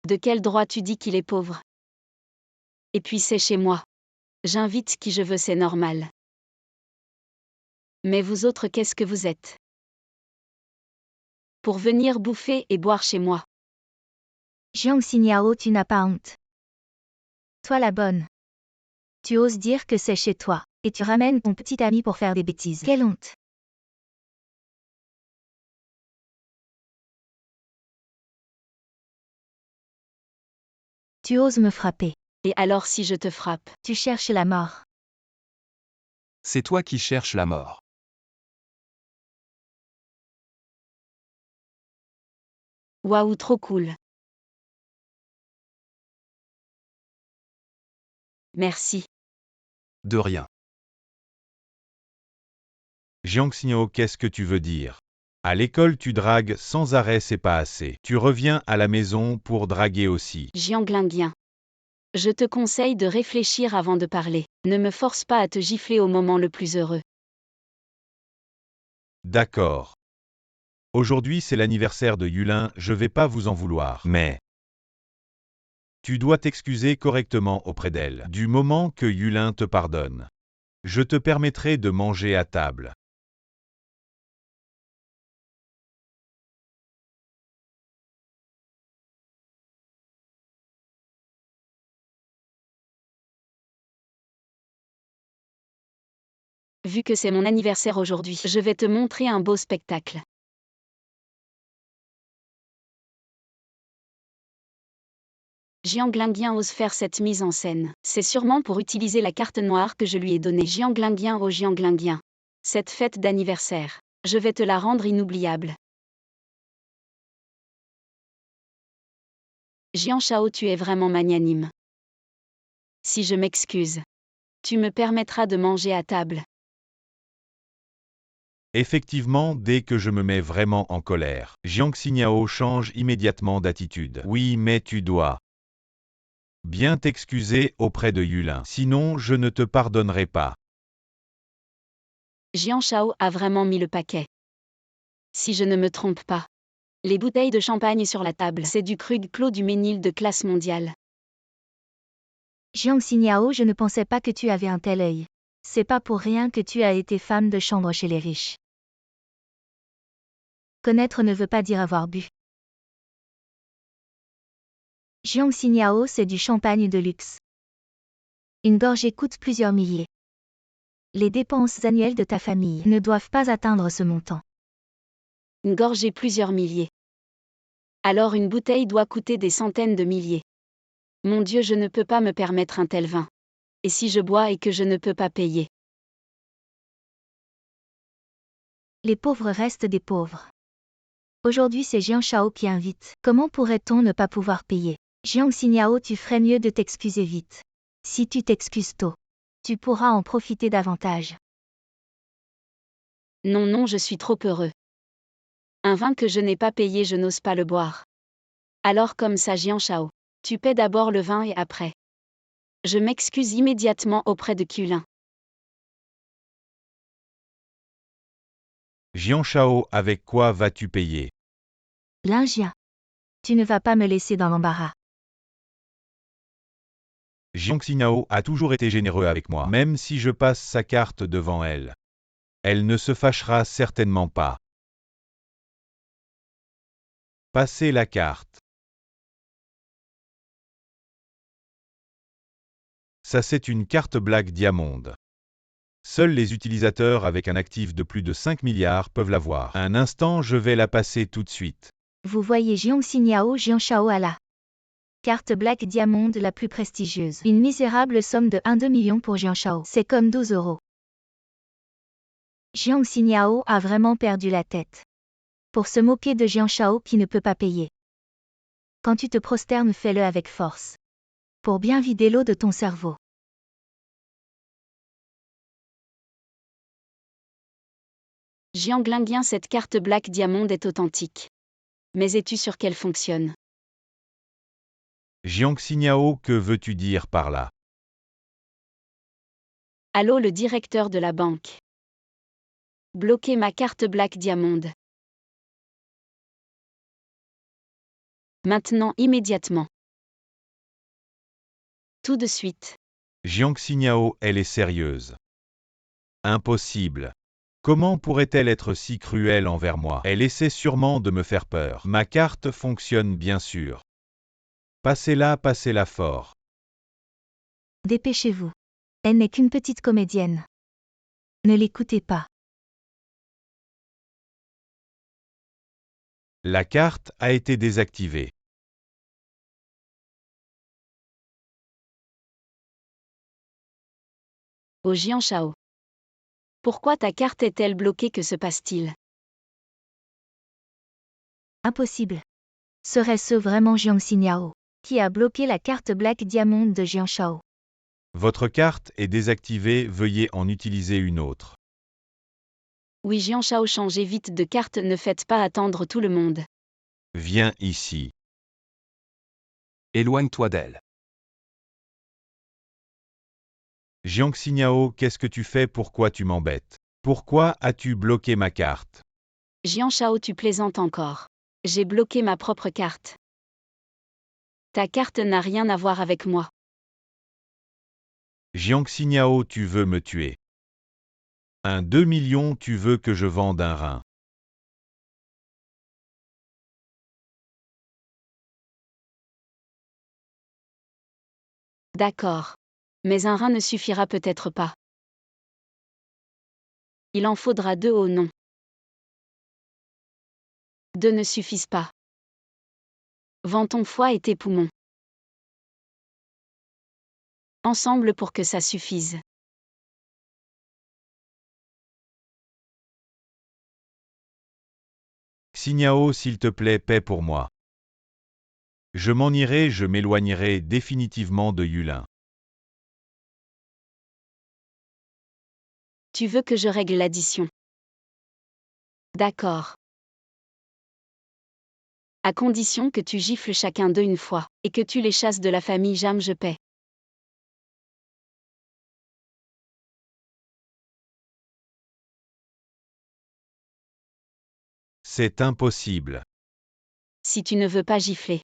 De quel droit tu dis qu'il est pauvre? Et puis c'est chez moi. J'invite qui je veux, c'est normal. Mais vous autres, qu'est-ce que vous êtes? Pour venir bouffer et boire chez moi. Jiang Xinyao, tu n'as pas honte. Toi la bonne. Tu oses dire que c'est chez toi, et tu ramènes ton petit ami pour faire des bêtises. Quelle honte! Tu oses me frapper. Et alors si je te frappe? Tu cherches la mort. C'est toi qui cherches la mort. Waouh, trop cool. Merci. De rien. Jiang Xinyao, qu'est-ce que tu veux dire? À l'école tu dragues sans arrêt, c'est pas assez. Tu reviens à la maison pour draguer aussi. Jiang Linguien. Je te conseille de réfléchir avant de parler. Ne me force pas à te gifler au moment le plus heureux. D'accord. Aujourd'hui c'est l'anniversaire de Yulin, je vais pas vous en vouloir. Mais tu dois t'excuser correctement auprès d'elle. Du moment que Yulin te pardonne, je te permettrai de manger à table. Vu que c'est mon anniversaire aujourd'hui, je vais te montrer un beau spectacle. Jiang Linguien ose faire cette mise en scène. C'est sûrement pour utiliser la carte noire que je lui ai donnée. Jiang Linguien, oh Jiang Linguien. Cette fête d'anniversaire, je vais te la rendre inoubliable. Jiang Shao, tu es vraiment magnanime. Si je m'excuse, tu me permettras de manger à table. Effectivement, dès que je me mets vraiment en colère, Jiang Xiniao change immédiatement d'attitude. Oui, mais tu dois bien t'excuser auprès de Yulin, sinon je ne te pardonnerai pas. Jiang Shao a vraiment mis le paquet. Si je ne me trompe pas, les bouteilles de champagne sur la table, c'est du Krug Clos du Ménil de classe mondiale. Jiang Xiniao, je ne pensais pas que tu avais un tel œil. C'est pas pour rien que tu as été femme de chambre chez les riches. Connaître ne veut pas dire avoir bu. Jiang Xiniao, c'est du champagne de luxe. Une gorgée coûte plusieurs milliers. Les dépenses annuelles de ta famille ne doivent pas atteindre ce montant. Une gorgée plusieurs milliers. Alors une bouteille doit coûter des centaines de milliers. Mon Dieu, je ne peux pas me permettre un tel vin. Et si je bois et que je ne peux pas payer? Les pauvres restent des pauvres. Aujourd'hui c'est Jiang Shao qui invite. Comment pourrait-on ne pas pouvoir payer? Jiang Xiniao, tu ferais mieux de t'excuser vite. Si tu t'excuses tôt, tu pourras en profiter davantage. Non, non, je suis trop heureux. Un vin que je n'ai pas payé, je n'ose pas le boire. Alors comme ça, Jiang Shao, tu paies d'abord le vin et après. Je m'excuse immédiatement auprès de Yulin. Jiang Shao, avec quoi vas-tu payer? Lingia. Tu ne vas pas me laisser dans l'embarras. Jiang Xiniao a toujours été généreux avec moi, même si je passe sa carte devant elle. Elle ne se fâchera certainement pas. Passez la carte. Ça c'est une carte Black Diamond. Seuls les utilisateurs avec un actif de plus de 5 milliards peuvent l'avoir. Un instant, je vais la passer tout de suite. Vous voyez Jiang Xiniao, Jiang Shao à la carte Black Diamond la plus prestigieuse. Une misérable somme de 1,2 million pour Jiang Shao. C'est comme 12 €. Jiang Xiniao a vraiment perdu la tête. Pour se moquer de Jiang Shao qui ne peut pas payer. Quand tu te prosternes, fais-le avec force. Pour bien vider l'eau de ton cerveau. Jiang Linguien, cette carte Black Diamond est authentique. Mais es-tu sûr qu'elle fonctionne? Jiang Xiniao, que veux-tu dire par là? Allô, le directeur de la banque. Bloquez ma carte Black Diamond. Maintenant, immédiatement. Tout de suite. Jiang Xiniao, elle est sérieuse. Impossible. Comment pourrait-elle être si cruelle envers moi? Elle essaie sûrement de me faire peur. Ma carte fonctionne bien sûr. Passez-la fort. Dépêchez-vous. Elle n'est qu'une petite comédienne. Ne l'écoutez pas. La carte a été désactivée. Oh Jiang Shao. Pourquoi ta carte est-elle bloquée? Que se passe-t-il? Impossible. Serait-ce vraiment Jiang Xiniao qui a bloqué la carte Black Diamond de Jiang Shao? Votre carte est désactivée, veuillez en utiliser une autre. Oui, Jian Shao, changez vite de carte, ne faites pas attendre tout le monde. Viens ici. Éloigne-toi d'elle. Jiang Xiniao, qu'est-ce que tu fais? Pourquoi tu m'embêtes? Pourquoi as-tu bloqué ma carte? Jian Shao, tu plaisantes encore. J'ai bloqué ma propre carte. Ta carte n'a rien à voir avec moi. Jiang Xiniao, tu veux me tuer. 2 millions, tu veux que je vende un rein. D'accord. Mais un rein ne suffira peut-être pas. Il en faudra 2 ou non. 2 ne suffisent pas. Vends ton foie et tes poumons. Ensemble pour que ça suffise. Xiniao, s'il te plaît, paie pour moi. Je m'en irai, je m'éloignerai définitivement de Yulin. Tu veux que je règle l'addition? D'accord. À condition que tu gifles chacun d'eux une fois, et que tu les chasses de la famille Jam, je paie. C'est impossible. Si tu ne veux pas gifler.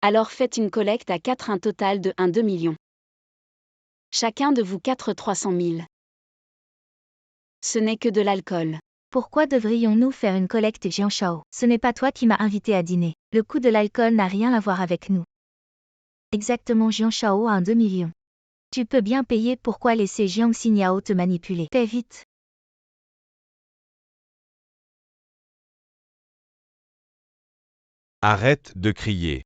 Alors faites une collecte à 4, un total de 2 millions. Chacun de vous 300 000. Ce n'est que de l'alcool. Pourquoi devrions-nous faire une collecte, Jian Shao? Ce n'est pas toi qui m'as invité à dîner. Le coût de l'alcool n'a rien à voir avec nous. Exactement, Jian Shao a 2 millions. Tu peux bien payer, pourquoi laisser Jiang Xiniao te manipuler? Paie vite. Arrête de crier.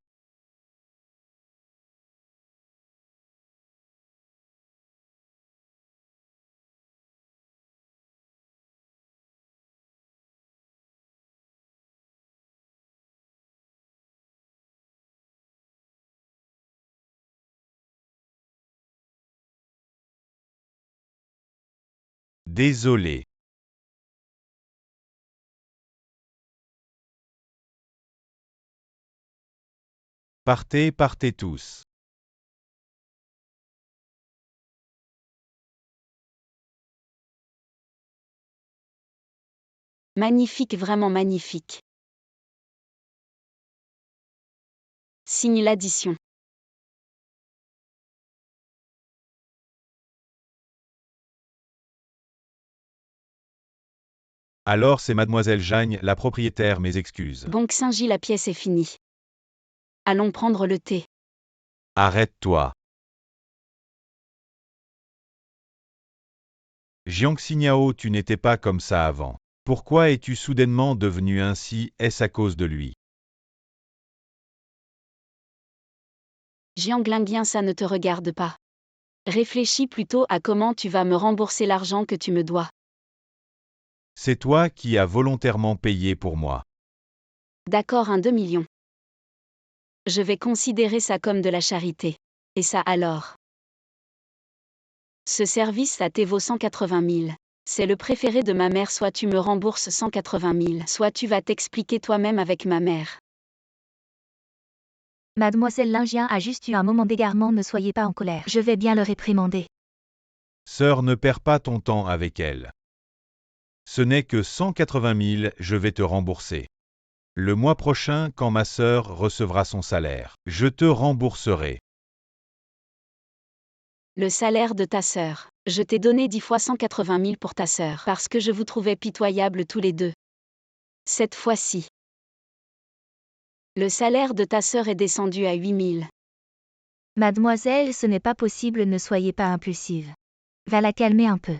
Désolé. Partez, partez tous. Magnifique, vraiment magnifique. Signe l'addition. Alors c'est Mademoiselle Jagne, la propriétaire, mes excuses. Bon Xinji, la pièce est finie. Allons prendre le thé. Arrête-toi. Jiang Xiniao, tu n'étais pas comme ça avant. Pourquoi es-tu soudainement devenu ainsi? Est-ce à cause de lui? Jiang Linguien, ça ne te regarde pas. Réfléchis plutôt à comment tu vas me rembourser l'argent que tu me dois. C'est toi qui as volontairement payé pour moi. D'accord, 2 millions. Je vais considérer ça comme de la charité. Et ça alors? Ce service à thé vaut 180 000. C'est le préféré de ma mère, soit tu me rembourses 180 000, soit tu vas t'expliquer toi-même avec ma mère. Mademoiselle Lingien a juste eu un moment d'égarement, ne soyez pas en colère. Je vais bien le réprimander. Sœur, ne perds pas ton temps avec elle. Ce n'est que 180 000, je vais te rembourser. Le mois prochain, quand ma sœur recevra son salaire, je te rembourserai. Le salaire de ta sœur. Je t'ai donné 10 fois 180 000 pour ta sœur, parce que je vous trouvais pitoyables tous les deux. Cette fois-ci, le salaire de ta sœur est descendu à 8 000. Mademoiselle, ce n'est pas possible, ne soyez pas impulsive. Va la calmer un peu.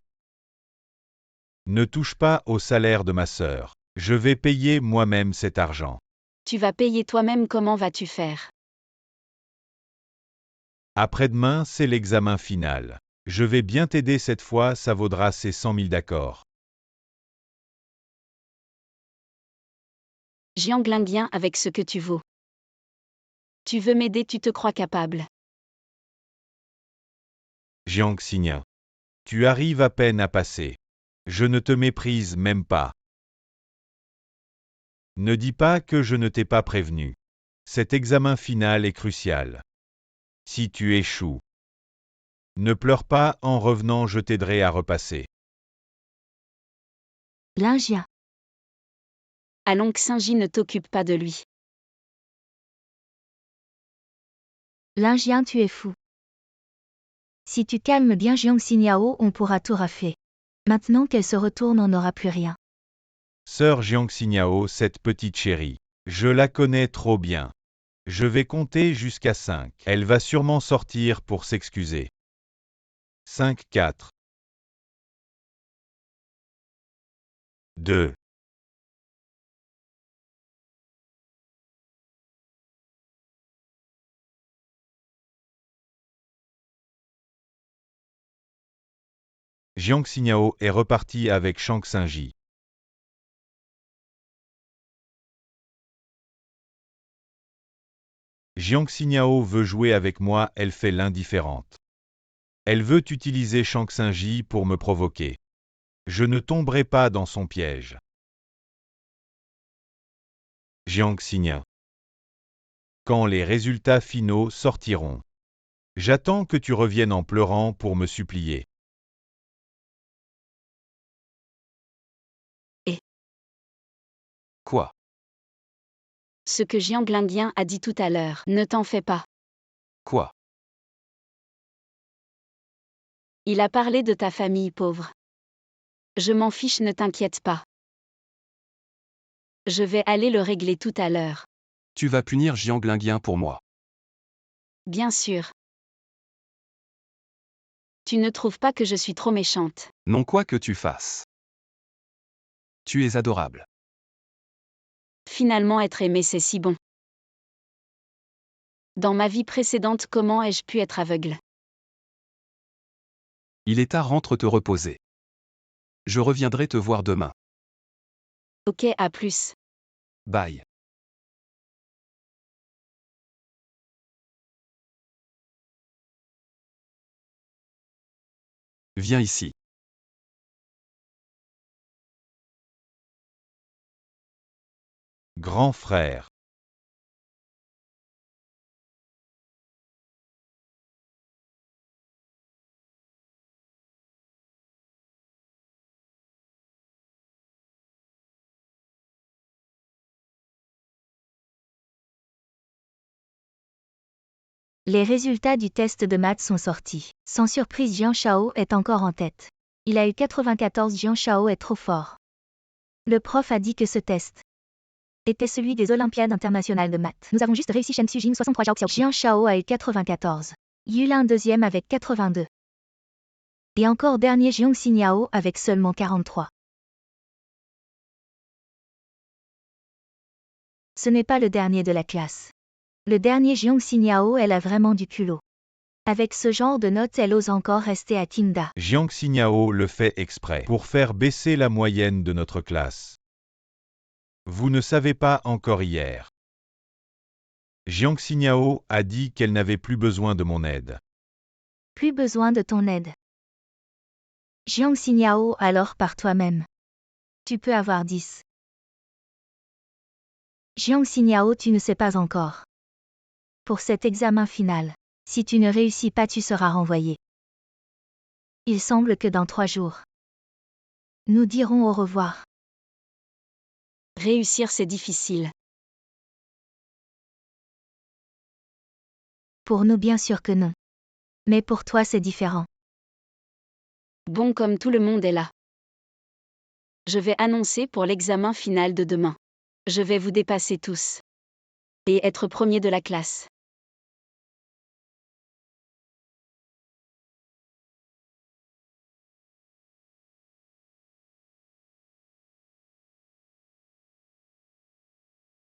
Ne touche pas au salaire de ma sœur. Je vais payer moi-même cet argent. Tu vas payer toi-même, comment vas-tu faire? Après-demain, c'est l'examen final. Je vais bien t'aider cette fois, ça vaudra ces 100 000 d'accord. Jiang Linguien, avec ce que tu vaux. Tu veux m'aider, tu te crois capable. Jiang Xiniao. Tu arrives à peine à passer. Je ne te méprise même pas. Ne dis pas que je ne t'ai pas prévenu. Cet examen final est crucial. Si tu échoues, ne pleure pas, en revenant je t'aiderai à repasser. Lingien. Allons Xingji, ne t'occupe pas de lui. Lingien, tu es fou. Si tu calmes bien Jiang Xiniao, on pourra tout rafler. Maintenant qu'elle se retourne, on n'aura plus rien. Sœur Jiang Xiniao, cette petite chérie. Je la connais trop bien. Je vais compter jusqu'à 5. Elle va sûrement sortir pour s'excuser. 5, 4. 2. Jiang Xiniao est reparti avec Shang Xingji. Jiang Xiniao veut jouer avec moi, elle fait l'indifférente. Elle veut utiliser Shang Xingji pour me provoquer. Je ne tomberai pas dans son piège. Jiang Xiniao. Quand les résultats finaux sortiront. J'attends que tu reviennes en pleurant pour me supplier. Quoi? Ce que Jiang Linguien a dit tout à l'heure. Ne t'en fais pas. Quoi? Il a parlé de ta famille pauvre. Je m'en fiche, ne t'inquiète pas. Je vais aller le régler tout à l'heure. Tu vas punir Jiang Linguien pour moi. Bien sûr. Tu ne trouves pas que je suis trop méchante? Non, quoi que tu fasses. Tu es adorable. Finalement, être aimé, c'est si bon. Dans ma vie précédente, comment ai-je pu être aveugle? Il est tard, rentre te reposer. Je reviendrai te voir demain. Ok, à plus. Bye. Viens ici. Grand frère. Les résultats du test de maths sont sortis. Sans surprise, Jiang Shao est encore en tête. Il a eu 94. Jiang Shao est trop fort. Le prof a dit que ce test était celui des Olympiades internationales de maths. Nous avons juste réussi. Shen Xujing 63. Jiang Shao a eu 94. Yulin deuxième avec 82. Et encore dernier Jiang Xiniao avec seulement 43. Ce n'est pas le dernier de la classe. Le dernier Jiang Xiniao, elle a vraiment du culot. Avec ce genre de notes, elle ose encore rester à Tinda. Jiang Xiniao le fait exprès pour faire baisser la moyenne de notre classe. Vous ne savez pas encore hier. Jiang Xiniao a dit qu'elle n'avait plus besoin de mon aide. Plus besoin de ton aide. Jiang Xiniao, alors par toi-même. Tu peux avoir 10. Jiang Xiniao, tu ne sais pas encore. Pour cet examen final, si tu ne réussis pas, tu seras renvoyé. Il semble que dans 3 jours, nous dirons au revoir. Réussir, c'est difficile. Pour nous, bien sûr que non. Mais pour toi, c'est différent. Bon, comme tout le monde est là. Je vais annoncer pour l'examen final de demain. Je vais vous dépasser tous. Et être premier de la classe.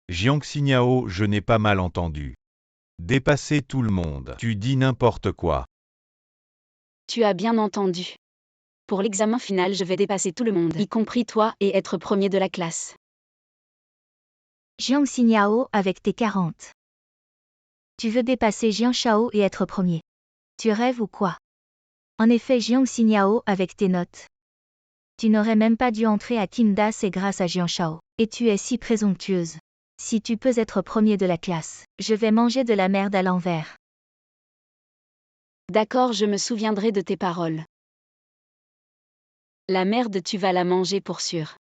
Jiang Xiniao, je n'ai pas mal entendu. Dépasser tout le monde. Tu dis n'importe quoi. Tu as bien entendu. Pour l'examen final, je vais dépasser tout le monde, y compris toi, et être premier de la classe. Jiang Xiniao avec tes 40. Tu veux dépasser Jiang Shao et être premier. Tu rêves ou quoi? En effet, Jiang Xiniao avec tes notes. Tu n'aurais même pas dû entrer à Kinda, c'est grâce à Jian Shao. Et tu es si présomptueuse. Si tu peux être premier de la classe, je vais manger de la merde à l'envers. D'accord, je me souviendrai de tes paroles. La merde, tu vas la manger pour sûr.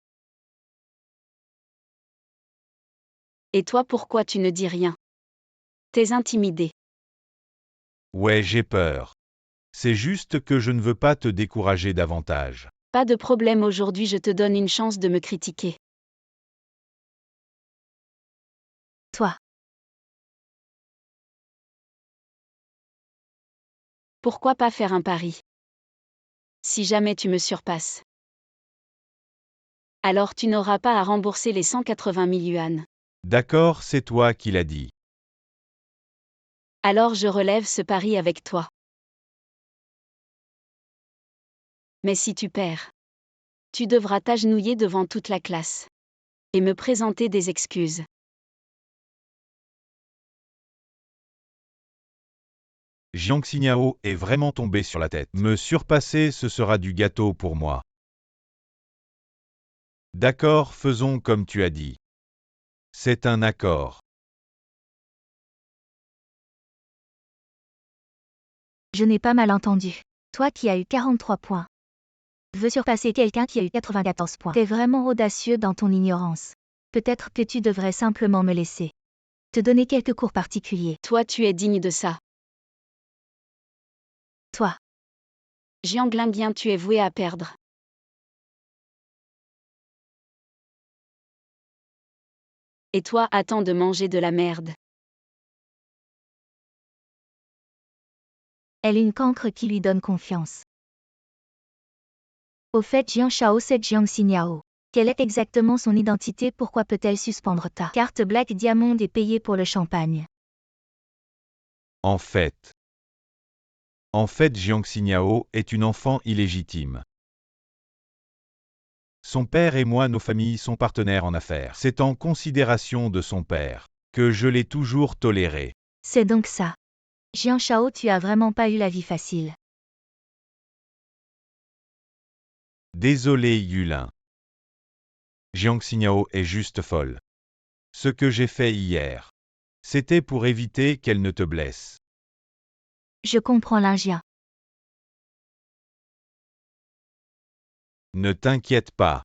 Et toi, pourquoi tu ne dis rien? T'es intimidé. Ouais, j'ai peur. C'est juste que je ne veux pas te décourager davantage. Pas de problème, aujourd'hui je te donne une chance de me critiquer. Toi. Pourquoi pas faire un pari? Si jamais tu me surpasses, alors tu n'auras pas à rembourser les 180 000 yuan. D'accord, c'est toi qui l'as dit. Alors je relève ce pari avec toi. Mais si tu perds, tu devras t'agenouiller devant toute la classe et me présenter des excuses. Jiang Xiniao est vraiment tombé sur la tête. Me surpasser, ce sera du gâteau pour moi. D'accord, faisons comme tu as dit. C'est un accord. Je n'ai pas mal entendu. Toi qui as eu 43 points, veux surpasser quelqu'un qui a eu 94 points. T'es vraiment audacieux dans ton ignorance. Peut-être que tu devrais simplement me laisser te donner quelques cours particuliers. Toi, tu es digne de ça. Toi. Jiang Linguien, tu es voué à perdre. Et toi, attends de manger de la merde. Elle a une cancre qui lui donne confiance. Au fait, Jian Shao, c'est Jiang Xiniao. Quelle est exactement son identité? Pourquoi peut-elle suspendre ta carte Black Diamond et payer pour le champagne? En fait, Jiang Xiniao est une enfant illégitime. Son père et moi, nos familles sont partenaires en affaires. C'est en considération de son père que je l'ai toujours toléré. C'est donc ça. Jian Shao, tu as vraiment pas eu la vie facile. Désolé Yulin. Jiang Xiniao est juste folle. Ce que j'ai fait hier, c'était pour éviter qu'elle ne te blesse. Je comprends Lingia. Ne t'inquiète pas.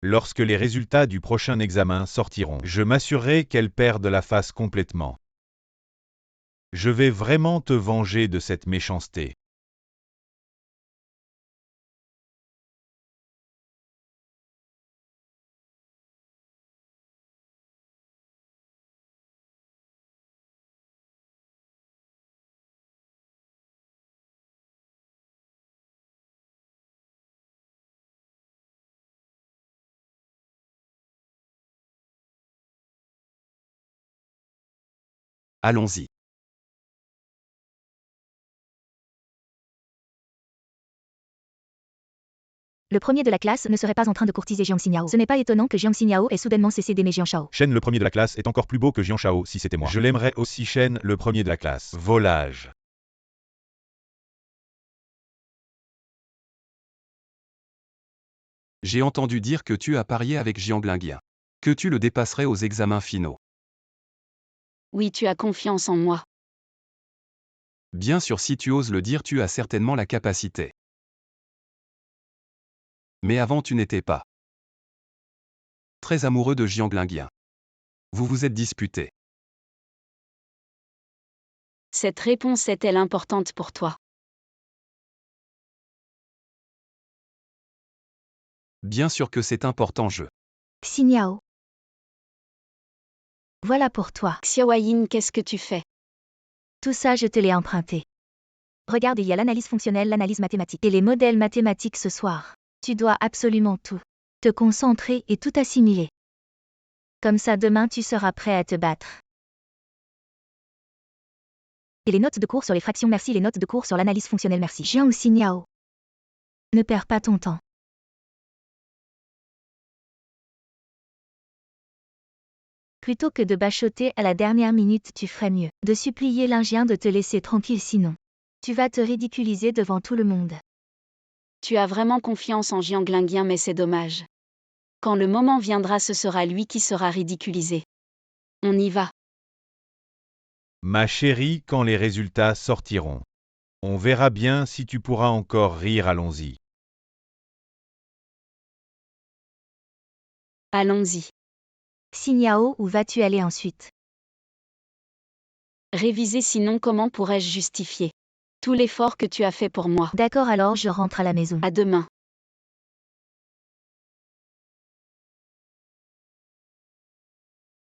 Lorsque les résultats du prochain examen sortiront, je m'assurerai qu'elle perde la face complètement. Je vais vraiment te venger de cette méchanceté. Allons-y. Le premier de la classe ne serait pas en train de courtiser Jiang Xiniao. Ce n'est pas étonnant que Jiang Xiniao ait soudainement cessé d'aimer Jian Shao. Shen, le premier de la classe, est encore plus beau que Jian Shao si c'était moi. Je l'aimerais aussi. Shen, le premier de la classe. Volage. J'ai entendu dire que tu as parié avec Jiang Linguien. Que tu le dépasserais aux examens finaux. Oui, tu as confiance en moi. Bien sûr, si tu oses le dire, tu as certainement la capacité. Mais avant, tu n'étais pas très amoureux de Jiang Linguien. Vous vous êtes disputé. Cette réponse est-elle importante pour toi? Bien sûr que c'est important, Xiniao. Voilà pour toi. Xiaoyin, qu'est-ce que tu fais? Tout ça, je te l'ai emprunté. Regarde, il y a l'analyse fonctionnelle, l'analyse mathématique et les modèles mathématiques ce soir. Tu dois absolument tout te concentrer et tout assimiler. Comme ça, demain, tu seras prêt à te battre. Et les notes de cours sur les fractions, merci. Les notes de cours sur l'analyse fonctionnelle, merci. Jiang Xiniao. Ne perds pas ton temps. Plutôt que de bachoter à la dernière minute, tu ferais mieux de supplier Lingien de te laisser tranquille, sinon tu vas te ridiculiser devant tout le monde. Tu as vraiment confiance en Jiang Linguien, mais c'est dommage. Quand le moment viendra, ce sera lui qui sera ridiculisé. On y va. Ma chérie, quand les résultats sortiront. On verra bien si tu pourras encore rire, allons-y. Allons-y. Xinyao, où vas-tu aller ensuite? Réviser, sinon comment pourrais-je justifier tout l'effort que tu as fait pour moi? D'accord, alors je rentre à la maison. À demain.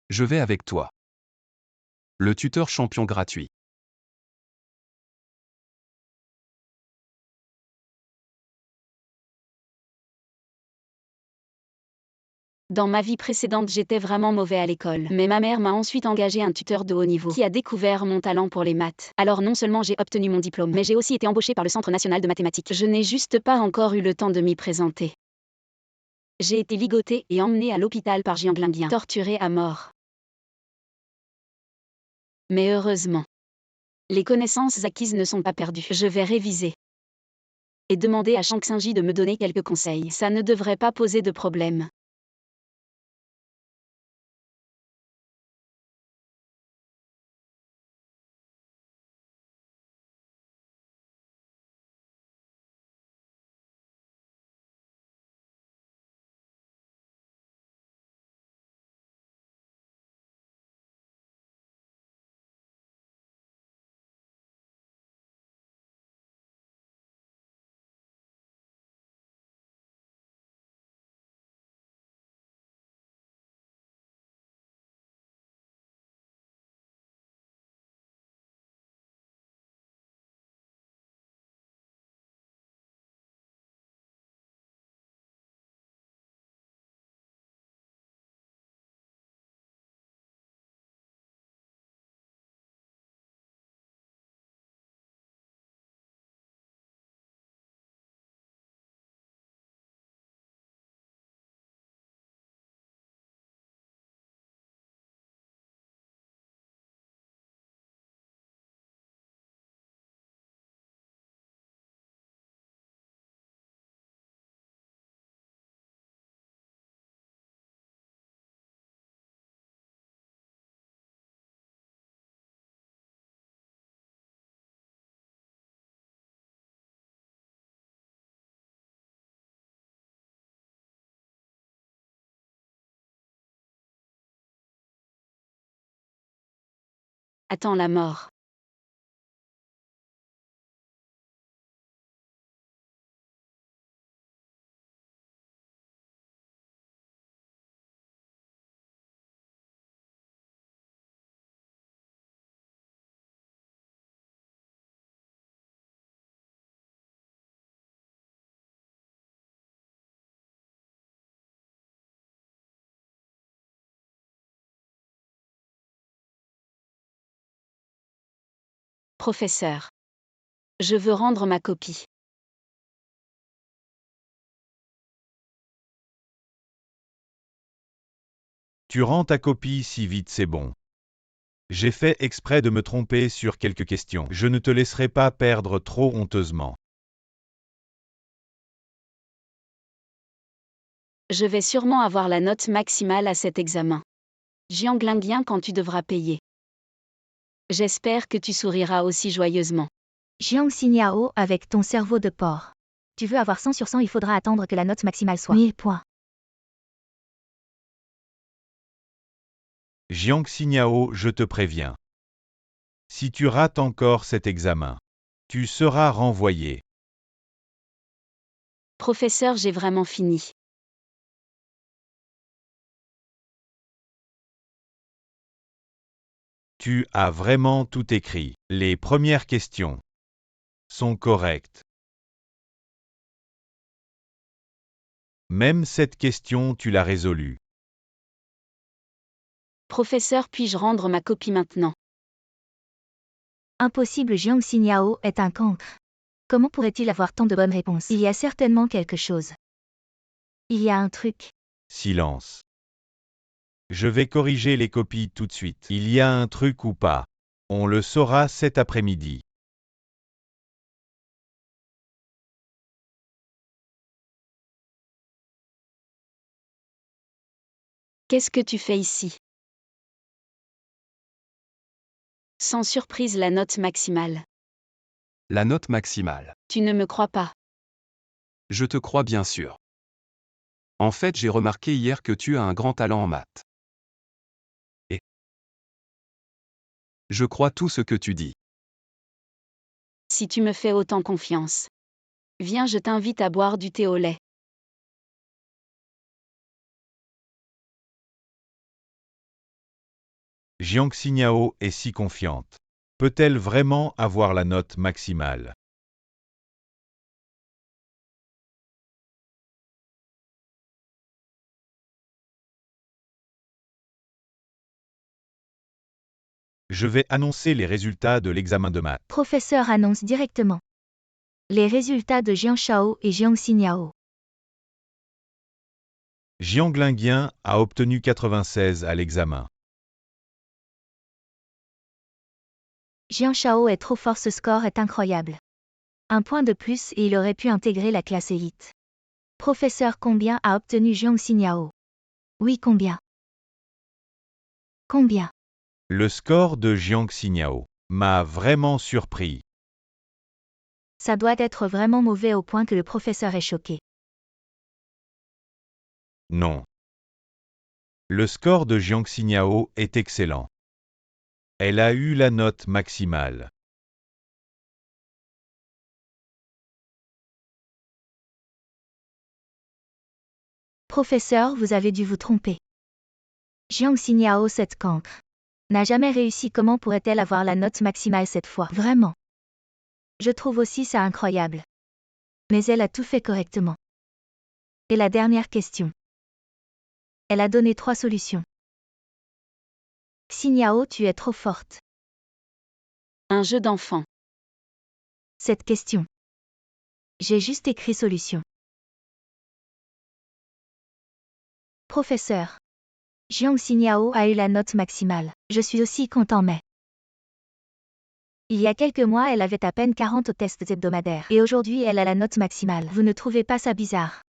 Je vais avec toi. Le tuteur champion gratuit. Dans ma vie précédente, j'étais vraiment mauvais à l'école. Mais ma mère m'a ensuite engagé un tuteur de haut niveau qui a découvert mon talent pour les maths. Alors non seulement j'ai obtenu mon diplôme, mais j'ai aussi été embauché par le Centre national de mathématiques. Je n'ai juste pas encore eu le temps de m'y présenter. J'ai été ligoté et emmené à l'hôpital par Jiang Linguien, torturé à mort. Mais heureusement, les connaissances acquises ne sont pas perdues. Je vais réviser et demander à Shang Xingji de me donner quelques conseils. Ça ne devrait pas poser de problème. Attends la mort. Professeur. Je veux rendre ma copie. Tu rends ta copie si vite, c'est bon. J'ai fait exprès de me tromper sur quelques questions. Je ne te laisserai pas perdre trop honteusement. Je vais sûrement avoir la note maximale à cet examen. Jiang Linguien, quand tu devras payer. J'espère que tu souriras aussi joyeusement. Jiang Xinyao, avec ton cerveau de porc. Tu veux avoir 100 sur 100, il faudra attendre que la note maximale soit 1000 points. Jiang Xinyao, je te préviens. Si tu rates encore cet examen, tu seras renvoyé. Professeur, j'ai vraiment fini. Tu as vraiment tout écrit. Les premières questions sont correctes. Même cette question, tu l'as résolue. Professeur, puis-je rendre ma copie maintenant? Impossible, Jiang Xinyao est un cancre. Comment pourrait-il avoir tant de bonnes réponses? Il y a certainement quelque chose. Il y a un truc. Silence. Je vais corriger les copies tout de suite. Il y a un truc ou pas? On le saura cet après-midi. Qu'est-ce que tu fais ici? Sans surprise, la note maximale. La note maximale. Tu ne me crois pas. Je te crois bien sûr. En fait, j'ai remarqué hier que tu as un grand talent en maths. Et je crois tout ce que tu dis. Si tu me fais autant confiance. Viens, je t'invite à boire du thé au lait. Jiang Xiniao est si confiante. Peut-elle vraiment avoir la note maximale? Je vais annoncer les résultats de l'examen de maths. Professeur annonce directement les résultats de Jiang Shao et Jiang Xiniao. Jiang Linguien a obtenu 96 à l'examen. Jiang Shao est trop fort, ce score est incroyable. Un point de plus et il aurait pu intégrer la classe élite. Professeur, combien a obtenu Jiang Xiniao? Oui, combien? Combien? Le score de Jiang Xiniao m'a vraiment surpris. Ça doit être vraiment mauvais au point que le professeur est choqué. Non. Le score de Jiang Xiniao est excellent. Elle a eu la note maximale. Professeur, vous avez dû vous tromper. Jiang Xiniao, cette cancre, n'a jamais réussi. Comment pourrait-elle avoir la note maximale cette fois? Vraiment. Je trouve aussi ça incroyable. Mais elle a tout fait correctement. Et la dernière question. Elle a donné 3 solutions. Xiniao, tu es trop forte. Un jeu d'enfant. Cette question. J'ai juste écrit solution. Professeur. Jiang Xiniao a eu la note maximale. Je suis aussi content, mais il y a quelques mois, elle avait à peine 40 au test hebdomadaire. Et aujourd'hui, elle a la note maximale. Vous ne trouvez pas ça bizarre?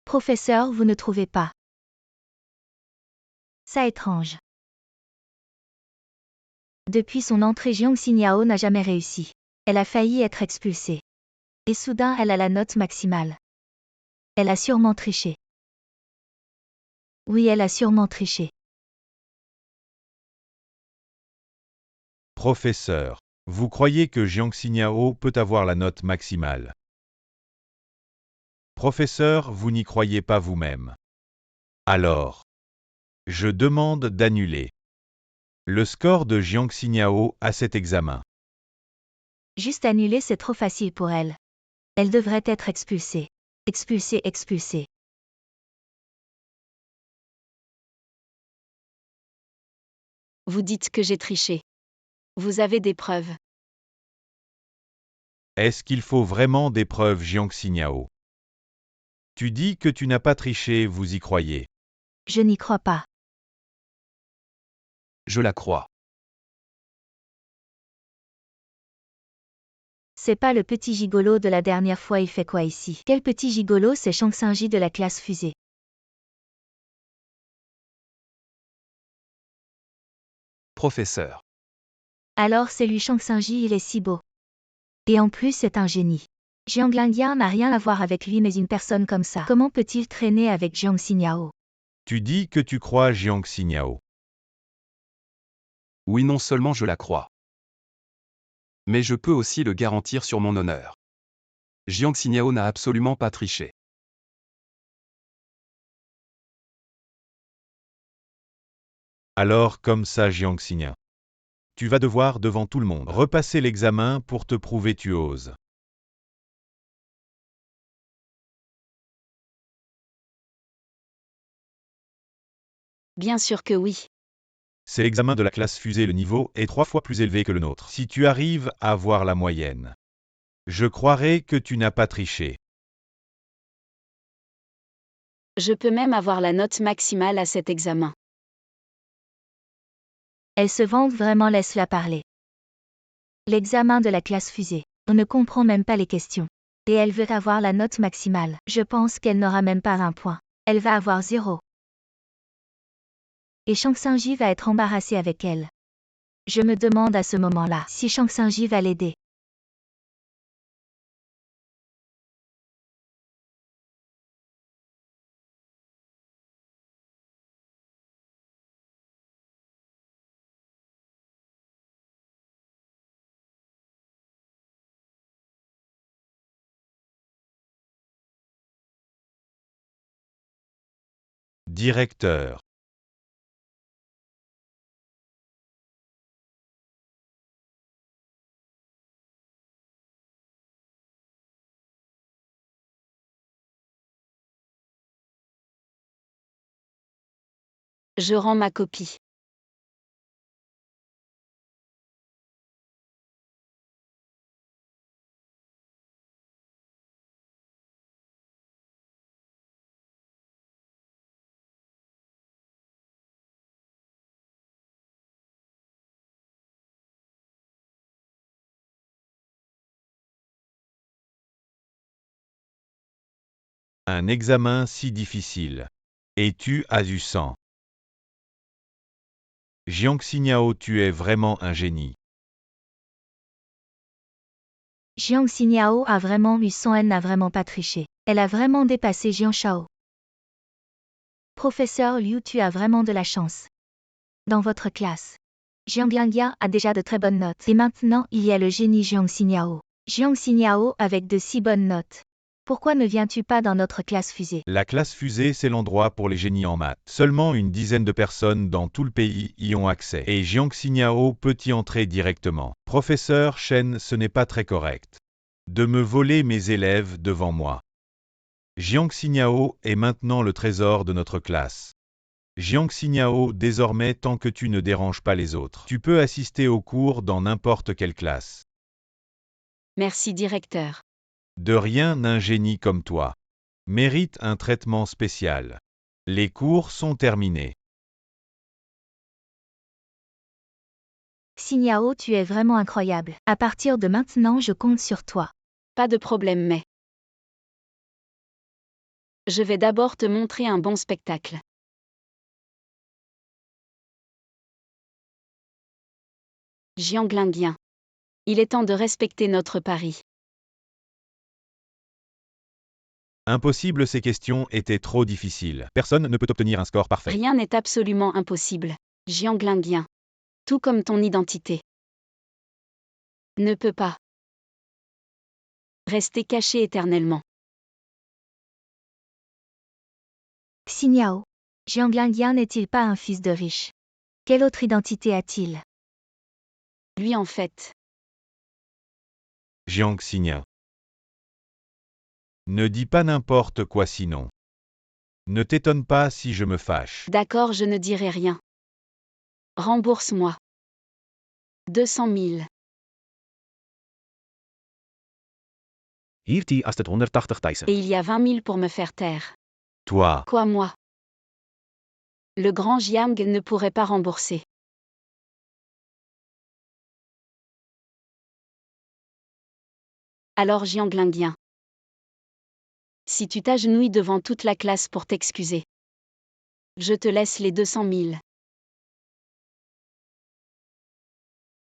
Professeur, vous ne trouvez pas ça étrange? Depuis son entrée, Jiang Xiniao n'a jamais réussi. Elle a failli être expulsée. Et soudain, elle a la note maximale. Elle a sûrement triché. Oui, elle a sûrement triché. Professeur, vous croyez que Jiang Xiniao peut avoir la note maximale? Professeur, vous n'y croyez pas vous-même. Alors, je demande d'annuler le score de Jiang Xiniao à cet examen. Juste annuler, c'est trop facile pour elle. Elle devrait être expulsée. Expulsée, expulsée. Vous dites que j'ai triché. Vous avez des preuves. Est-ce qu'il faut vraiment des preuves, Jiang Xiniao? Tu dis que tu n'as pas triché, vous y croyez? Je n'y crois pas. Je la crois. C'est pas le petit gigolo de la dernière fois, il fait quoi ici? Quel petit gigolo? C'est Shang Xingji de la classe fusée. Professeur. Alors c'est lui, Shang Xingji, il est si beau. Et en plus c'est un génie. Jiang Linguien n'a rien à voir avec lui, mais une personne comme ça, comment peut-il traîner avec Jiang Xiniao? Tu dis que tu crois Jiang Xiniao. Oui, non seulement je la crois. Mais je peux aussi le garantir sur mon honneur. Jiang Xiniao n'a absolument pas triché. Alors comme ça, Jiang Xiniao. Tu vas devoir devant tout le monde repasser l'examen pour te prouver tu oses. Bien sûr que oui. C'est l'examen de la classe fusée, le niveau est 3 fois plus élevé que le nôtre. Si tu arrives à avoir la moyenne, je croirai que tu n'as pas triché. Je peux même avoir la note maximale à cet examen. Elle se vante vraiment, laisse-la parler. L'examen de la classe fusée. On ne comprend même pas les questions. Et elle veut avoir la note maximale. Je pense qu'elle n'aura même pas 1 point. Elle va avoir 0. Et Shang Xingji va être embarrassé avec elle. Je me demande à ce moment-là si Shang Xingji va l'aider. Directeur. Je rends ma copie. Un examen si difficile. Et tu as eu 100. Jiang Xiniao, tu es vraiment un génie. Jiang Xiniao a vraiment eu 100, elle n'a vraiment pas triché. Elle a vraiment dépassé Jiang Shao. Professeur Liu, tu as vraiment de la chance. Dans votre classe, Jiang Liangjia a déjà de très bonnes notes. Et maintenant, il y a le génie Jiang Xiniao. Jiang Xiniao avec de si bonnes notes. Pourquoi ne viens-tu pas dans notre classe fusée? La classe fusée, c'est l'endroit pour les génies en maths. Seulement une dizaine de personnes dans tout le pays y ont accès. Et Jiang Xiniao peut y entrer directement. Professeur Shen, ce n'est pas très correct de me voler mes élèves devant moi. Jiang Xiniao est maintenant le trésor de notre classe. Jiang Xiniao, désormais, tant que tu ne déranges pas les autres, tu peux assister aux cours dans n'importe quelle classe. Merci directeur. De rien, un génie comme toi mérite un traitement spécial. Les cours sont terminés. Xiniao, tu es vraiment incroyable. À partir de maintenant, je compte sur toi. Pas de problème mais. Je vais d'abord te montrer un bon spectacle. Jiang Linguien. Il est temps de respecter notre pari. Impossible, ces questions étaient trop difficiles. Personne ne peut obtenir un score parfait. Rien n'est absolument impossible. Jiang Linguien. Tout comme ton identité. Ne peut pas rester caché éternellement. Xiniao. Jiang Liangjia n'est-il pas un fils de riche? Quelle autre identité a-t-il? Lui en fait. Jiang Xiniao. Ne dis pas n'importe quoi sinon. Ne t'étonne pas si je me fâche. D'accord, je ne dirai rien. Rembourse-moi. 200 000. Hier 180 Tyson. Et il y a 20 000 pour me faire taire. Toi, Quoi moi? Le grand Jiang ne pourrait pas rembourser. Alors Jiang Linguien. Si tu t'agenouilles devant toute la classe pour t'excuser, je te laisse les 200 000.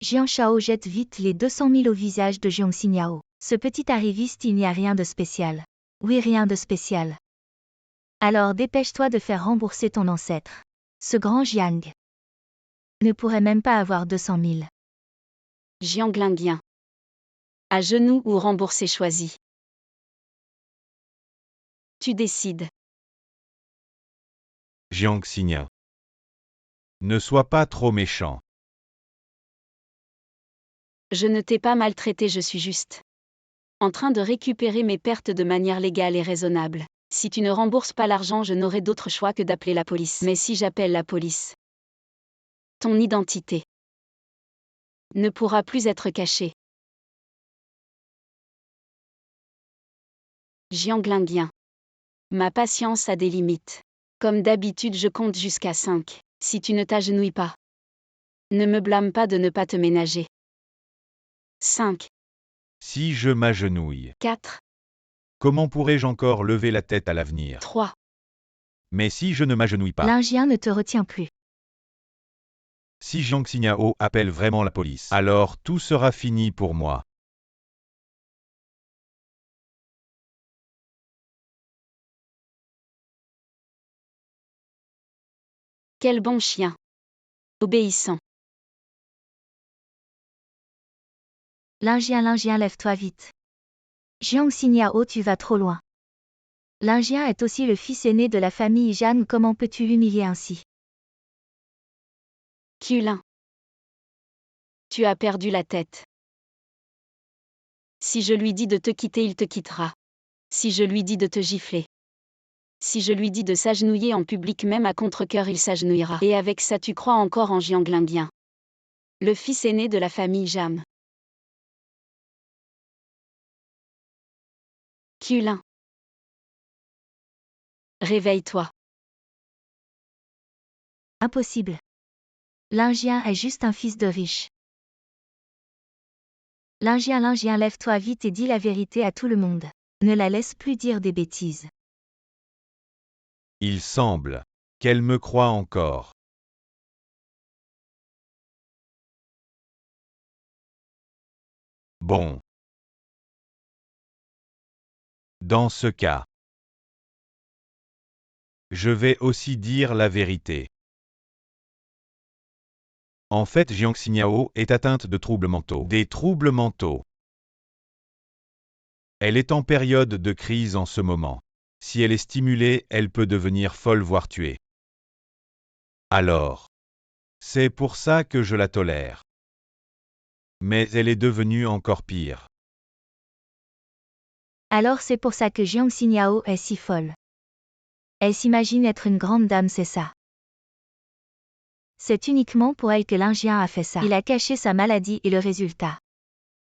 Jiang Shao jette vite les 200 000 au visage de Jiang Xiniao. Ce petit arriviste, il n'y a rien de spécial. Oui, rien de spécial. Alors dépêche-toi de faire rembourser ton ancêtre. Ce grand Jiang ne pourrait même pas avoir 200 000. Jiang Linguien. À genoux ou rembourser choisi. Tu décides. Jiang Xiniao. Ne sois pas trop méchant. Je ne t'ai pas maltraité, je suis juste en train de récupérer mes pertes de manière légale et raisonnable. Si tu ne rembourses pas l'argent, je n'aurai d'autre choix que d'appeler la police. Mais si j'appelle la police, ton identité ne pourra plus être cachée. Jiang Linguien. Ma patience a des limites. Comme d'habitude, je compte jusqu'à 5. Si tu ne t'agenouilles pas, ne me blâme pas de ne pas te ménager. 5, Si je m'agenouille, 4, comment pourrais-je encore lever la tête à l'avenir? 3. Mais si je ne m'agenouille pas, Lingien ne te retient plus. Si Jiang Xinhao appelle vraiment la police, alors tout sera fini pour moi. Quel bon chien. Obéissant. Lingien, lève-toi vite. Jiang Xinhao, tu vas trop loin. Lingien est aussi le fils aîné de la famille Jeanne, comment peux-tu l'humilier ainsi? Culin. Tu as perdu la tête. Si je lui dis de te quitter, il te quittera. Si je lui dis de te gifler. Si je lui dis de s'agenouiller en public, même à contre-cœur, il s'agenouillera. Et avec ça, tu crois encore en Jiang Lingien, le fils aîné de la famille Jam. Culin. Réveille-toi. Impossible. Lingien est juste un fils de riche. Lingien, lève-toi vite et dis la vérité à tout le monde. Ne la laisse plus dire des bêtises. Il semble qu'elle me croit encore. Bon. Dans ce cas, je vais aussi dire la vérité. En fait, Jiang Xinhao est atteinte de troubles mentaux. Des troubles mentaux. Elle est en période de crise en ce moment. Si elle est stimulée, elle peut devenir folle voire tuer. Alors, c'est pour ça que je la tolère. Mais elle est devenue encore pire. Alors c'est pour ça que Jiang Xinhao est si folle. Elle s'imagine être une grande dame, c'est ça. C'est uniquement pour elle que Lingien a fait ça. Il a caché sa maladie et le résultat,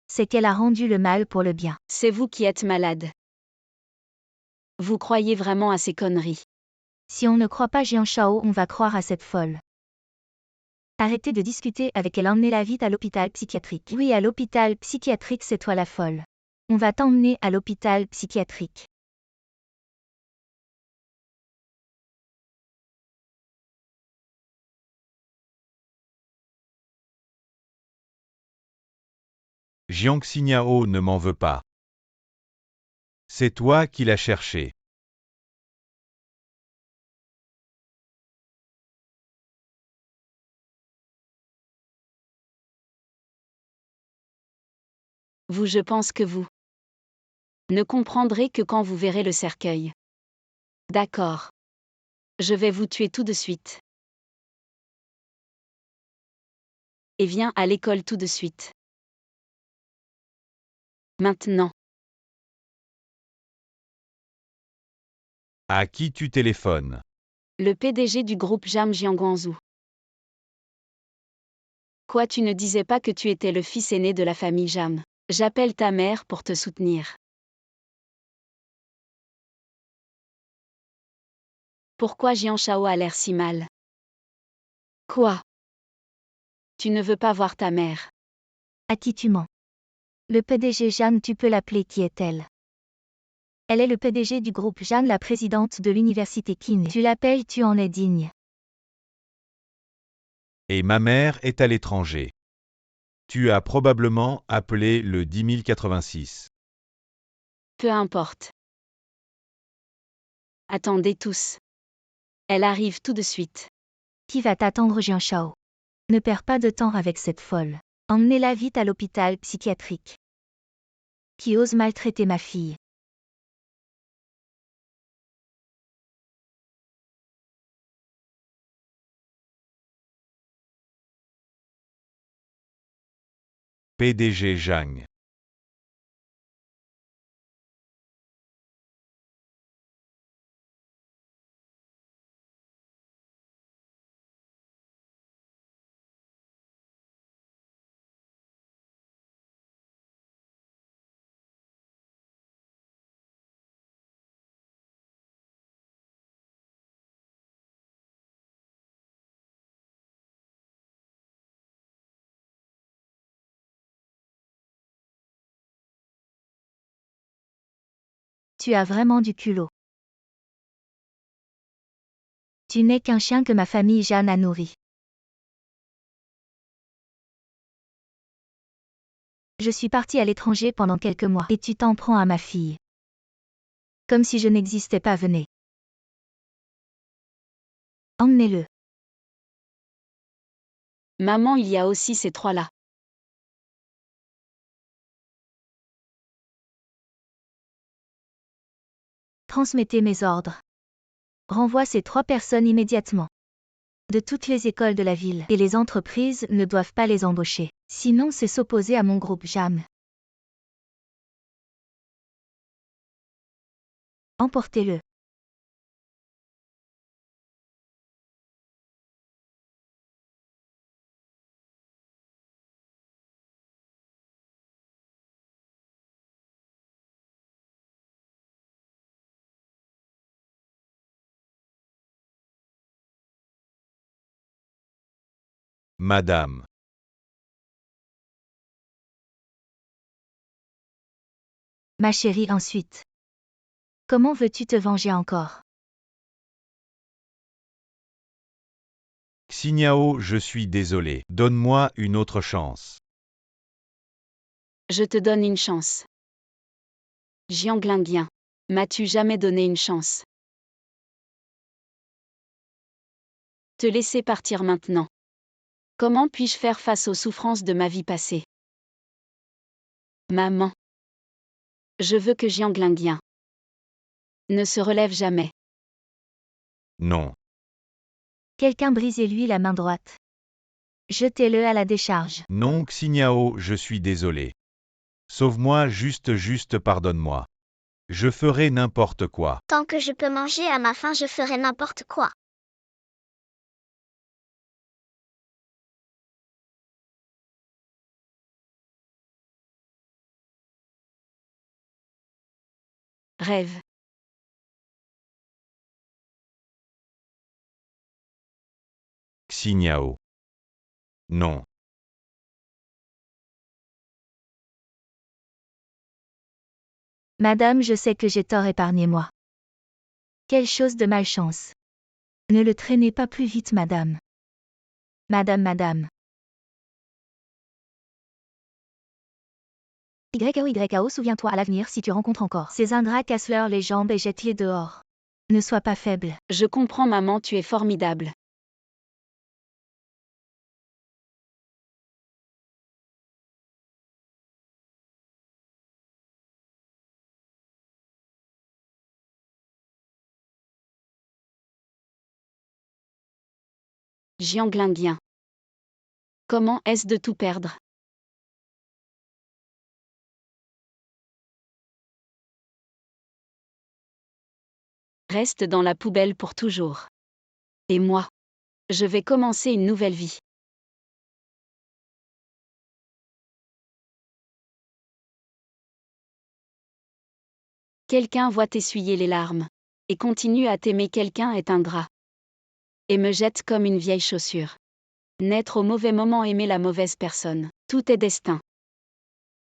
c'est qu'elle a rendu le mal pour le bien. C'est vous qui êtes malade. Vous croyez vraiment à ces conneries? Si on ne croit pas Jiang Shao, on va croire à cette folle. Arrêtez de discuter avec elle, emmenez-la vite à l'hôpital psychiatrique. Oui, à l'hôpital psychiatrique, c'est toi la folle. On va t'emmener à l'hôpital psychiatrique. Jiang Xinhao ne m'en veut pas. C'est toi qui l'as cherché. Vous, je pense que vous ne comprendrez que quand vous verrez le cercueil. D'accord. Je vais vous tuer tout de suite. Et viens à l'école tout de suite. Maintenant. À qui tu téléphones? Le PDG du groupe Jam, Jiang Guangzhou. Quoi, tu ne disais pas que tu étais le fils aîné de la famille Jam? J'appelle ta mère pour te soutenir. Pourquoi Jiang Shao a l'air si mal? Quoi? Tu ne veux pas voir ta mère? À qui tu mens? Le PDG Jeanne, tu peux l'appeler, qui est-elle? Elle est le PDG du groupe Jeanne, la présidente de l'université Qin. Tu l'appelles, tu en es digne. Et ma mère est à l'étranger. Tu as probablement appelé le 10086. Peu importe. Attendez tous. Elle arrive tout de suite. Qui va t'attendre, Jiang Shao? Ne perds pas de temps avec cette folle. Emmenez-la vite à l'hôpital psychiatrique. Qui ose maltraiter ma fille? PDG Zhang. Tu as vraiment du culot. Tu n'es qu'un chien que ma famille Jeanne a nourri. Je suis partie à l'étranger pendant quelques mois et tu t'en prends à ma fille. Comme si je n'existais pas, venez. Emmenez-le. Maman, il y a aussi ces trois-là. Transmettez mes ordres. Renvoie ces 3 personnes immédiatement. De toutes les écoles de la ville, et les entreprises ne doivent pas les embaucher. Sinon, c'est s'opposer à mon groupe JAM. Emportez-le. Madame. Ma chérie, ensuite. Comment veux-tu te venger encore? Xinyao, je suis désolé. Donne-moi une autre chance. Je te donne une chance. Jianglingyan. M'as-tu jamais donné une chance? Te laisser partir maintenant. Comment puis-je faire face aux souffrances de ma vie passée? Maman. Je veux que Jianglingyan ne se relève jamais. Non. Quelqu'un brisez-lui la main droite. Jetez-le à la décharge. Non, Xinyao, je suis désolé. Sauve-moi, juste pardonne-moi. Je ferai n'importe quoi. Tant que je peux manger à ma faim, je ferai n'importe quoi. Rêve. Xinyao. Non. Madame, je sais que j'ai tort, épargnez-moi. Quelle chose de malchance. Ne le traînez pas plus vite, madame. Madame. YAO, souviens-toi à l'avenir si tu rencontres encore ces ingrats, casse-leur les jambes et jette-les dehors. Ne sois pas faible. Je comprends, maman, tu es formidable. Jianglingyan. Comment est-ce de tout perdre? Reste dans la poubelle pour toujours. Et moi? Je vais commencer une nouvelle vie. Quelqu'un voit t'essuyer les larmes. Et continue à t'aimer, quelqu'un est ingrat. Et me jette comme une vieille chaussure. Naître au mauvais moment, aimer la mauvaise personne. Tout est destin.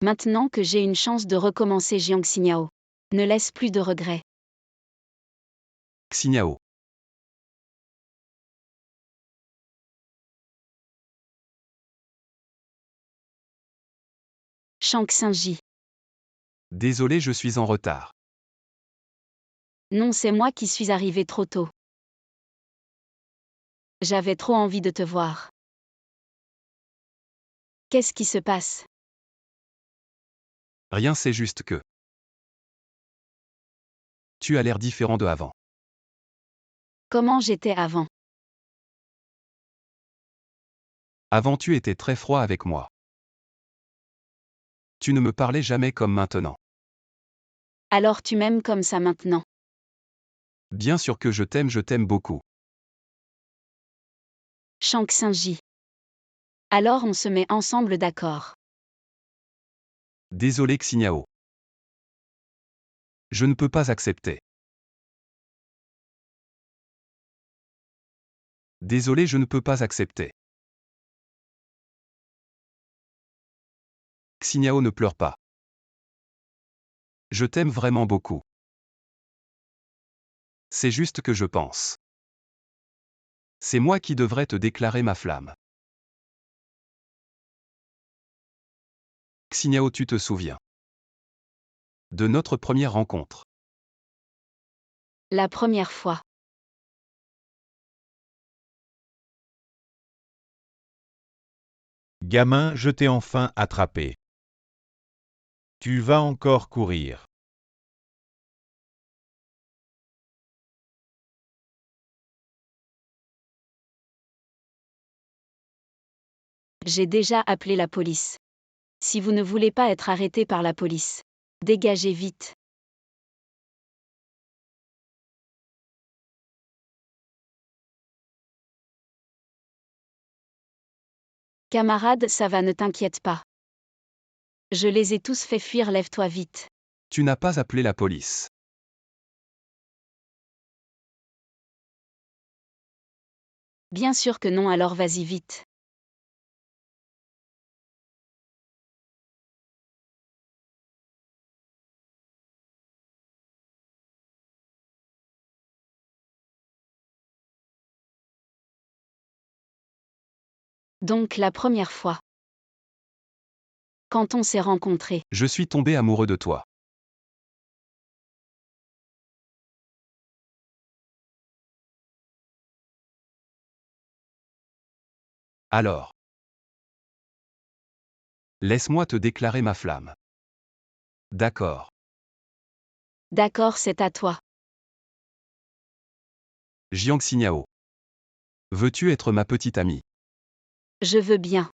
Maintenant que j'ai une chance de recommencer, Jiang Xinyao. Ne laisse plus de regrets. Xinyao. Shang Xingji. Désolé, je suis en retard. Non, c'est moi qui suis arrivé trop tôt. J'avais trop envie de te voir. Qu'est-ce qui se passe? Rien, c'est juste que. Tu as l'air différent de avant. Comment j'étais avant? Avant, tu étais très froid avec moi. Tu ne me parlais jamais comme maintenant. Alors tu m'aimes comme ça maintenant? Bien sûr que je t'aime beaucoup. Shang Xingji. Alors on se met ensemble, d'accord. Désolé, Xinyao. Je ne peux pas accepter. Désolé, je ne peux pas accepter. Xinyao, ne pleure pas. Je t'aime vraiment beaucoup. C'est juste que je pense. C'est moi qui devrais te déclarer ma flamme. Xinyao, tu te souviens de notre première rencontre? La première fois. Gamin, je t'ai enfin attrapé. Tu vas encore courir. J'ai déjà appelé la police. Si vous ne voulez pas être arrêté par la police, dégagez vite. Camarade, ça va, ne t'inquiète pas. Je les ai tous fait fuir, lève-toi vite. Tu n'as pas appelé la police. Bien sûr que non, alors vas-y vite. Donc la première fois. Quand on s'est rencontrés. Je suis tombé amoureux de toi. Alors. Laisse-moi te déclarer ma flamme. D'accord. D'accord, c'est à toi. Jiang Xinyao. Veux-tu être ma petite amie? Je veux bien.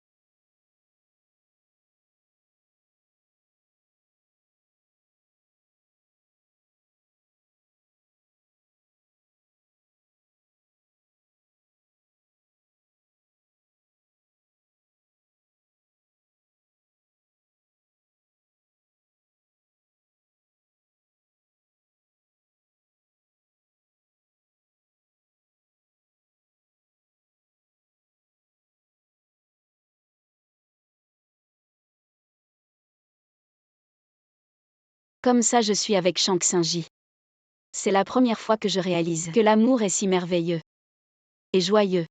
Comme ça je suis avec Shang Xingji. C'est la première fois que je réalise que l'amour est si merveilleux. Et joyeux.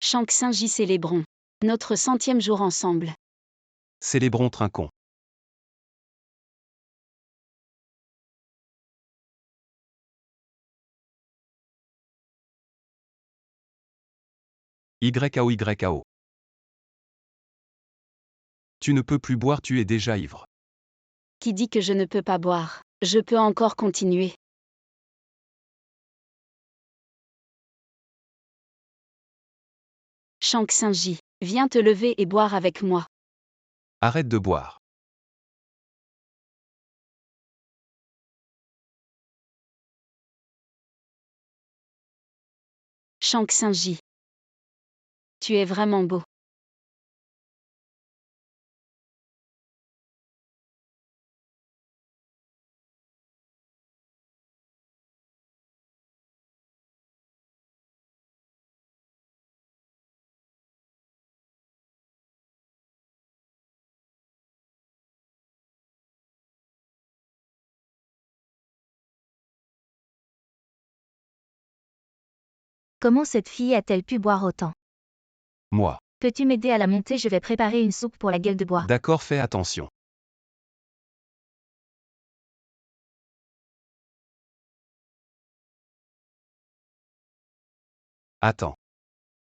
Shang Xingji, célébrons notre 100e jour ensemble. Célébrons trinquons. YAO. Tu ne peux plus boire, tu es déjà ivre. Qui dit que je ne peux pas boire? Je peux encore continuer. Shang Xingji, viens te lever et boire avec moi. Arrête de boire. Shang Xingji. Tu es vraiment beau. Comment cette fille a-t-elle pu boire autant? Moi. Peux-tu m'aider à la monter? Je vais préparer une soupe pour la gueule de bois. D'accord, fais attention. Attends.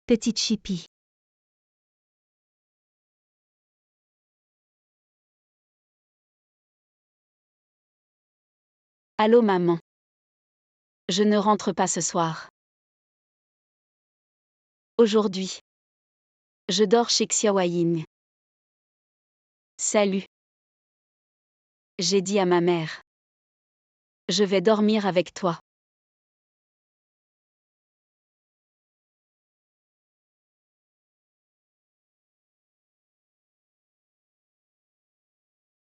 Petite chipie. Allô maman. Je ne rentre pas ce soir. Aujourd'hui. Je dors chez Xiaoying. Salut. J'ai dit à ma mère. Je vais dormir avec toi.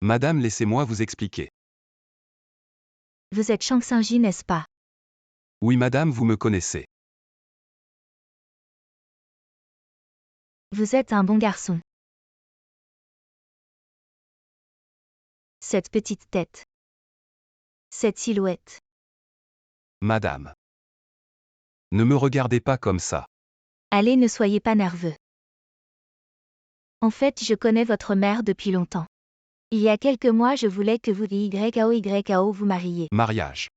Madame, laissez-moi vous expliquer. Vous êtes Shang Xingji, n'est-ce pas? Oui madame, vous me connaissez. Vous êtes un bon garçon. Cette petite tête. Cette silhouette. Madame. Ne me regardez pas comme ça. Allez, ne soyez pas nerveux. En fait, je connais votre mère depuis longtemps. Il y a quelques mois, je voulais que vous YKO vous mariiez. Mariage.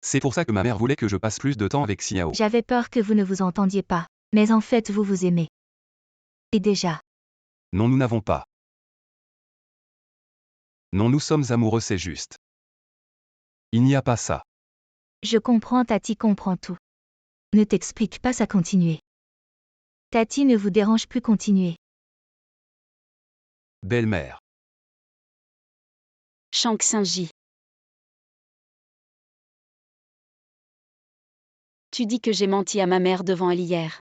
C'est pour ça que ma mère voulait que je passe plus de temps avec Xiao. J'avais peur que vous ne vous entendiez pas. Mais en fait, vous vous aimez. Et déjà. Non, nous n'avons pas. Non, nous sommes amoureux, c'est juste. Il n'y a pas ça. Je comprends, Tati comprend tout. Ne t'explique pas, ça continuer. Tati ne vous dérange plus, continuer. Belle-mère. Shang Xingji. Tu dis que j'ai menti à ma mère devant elle hier.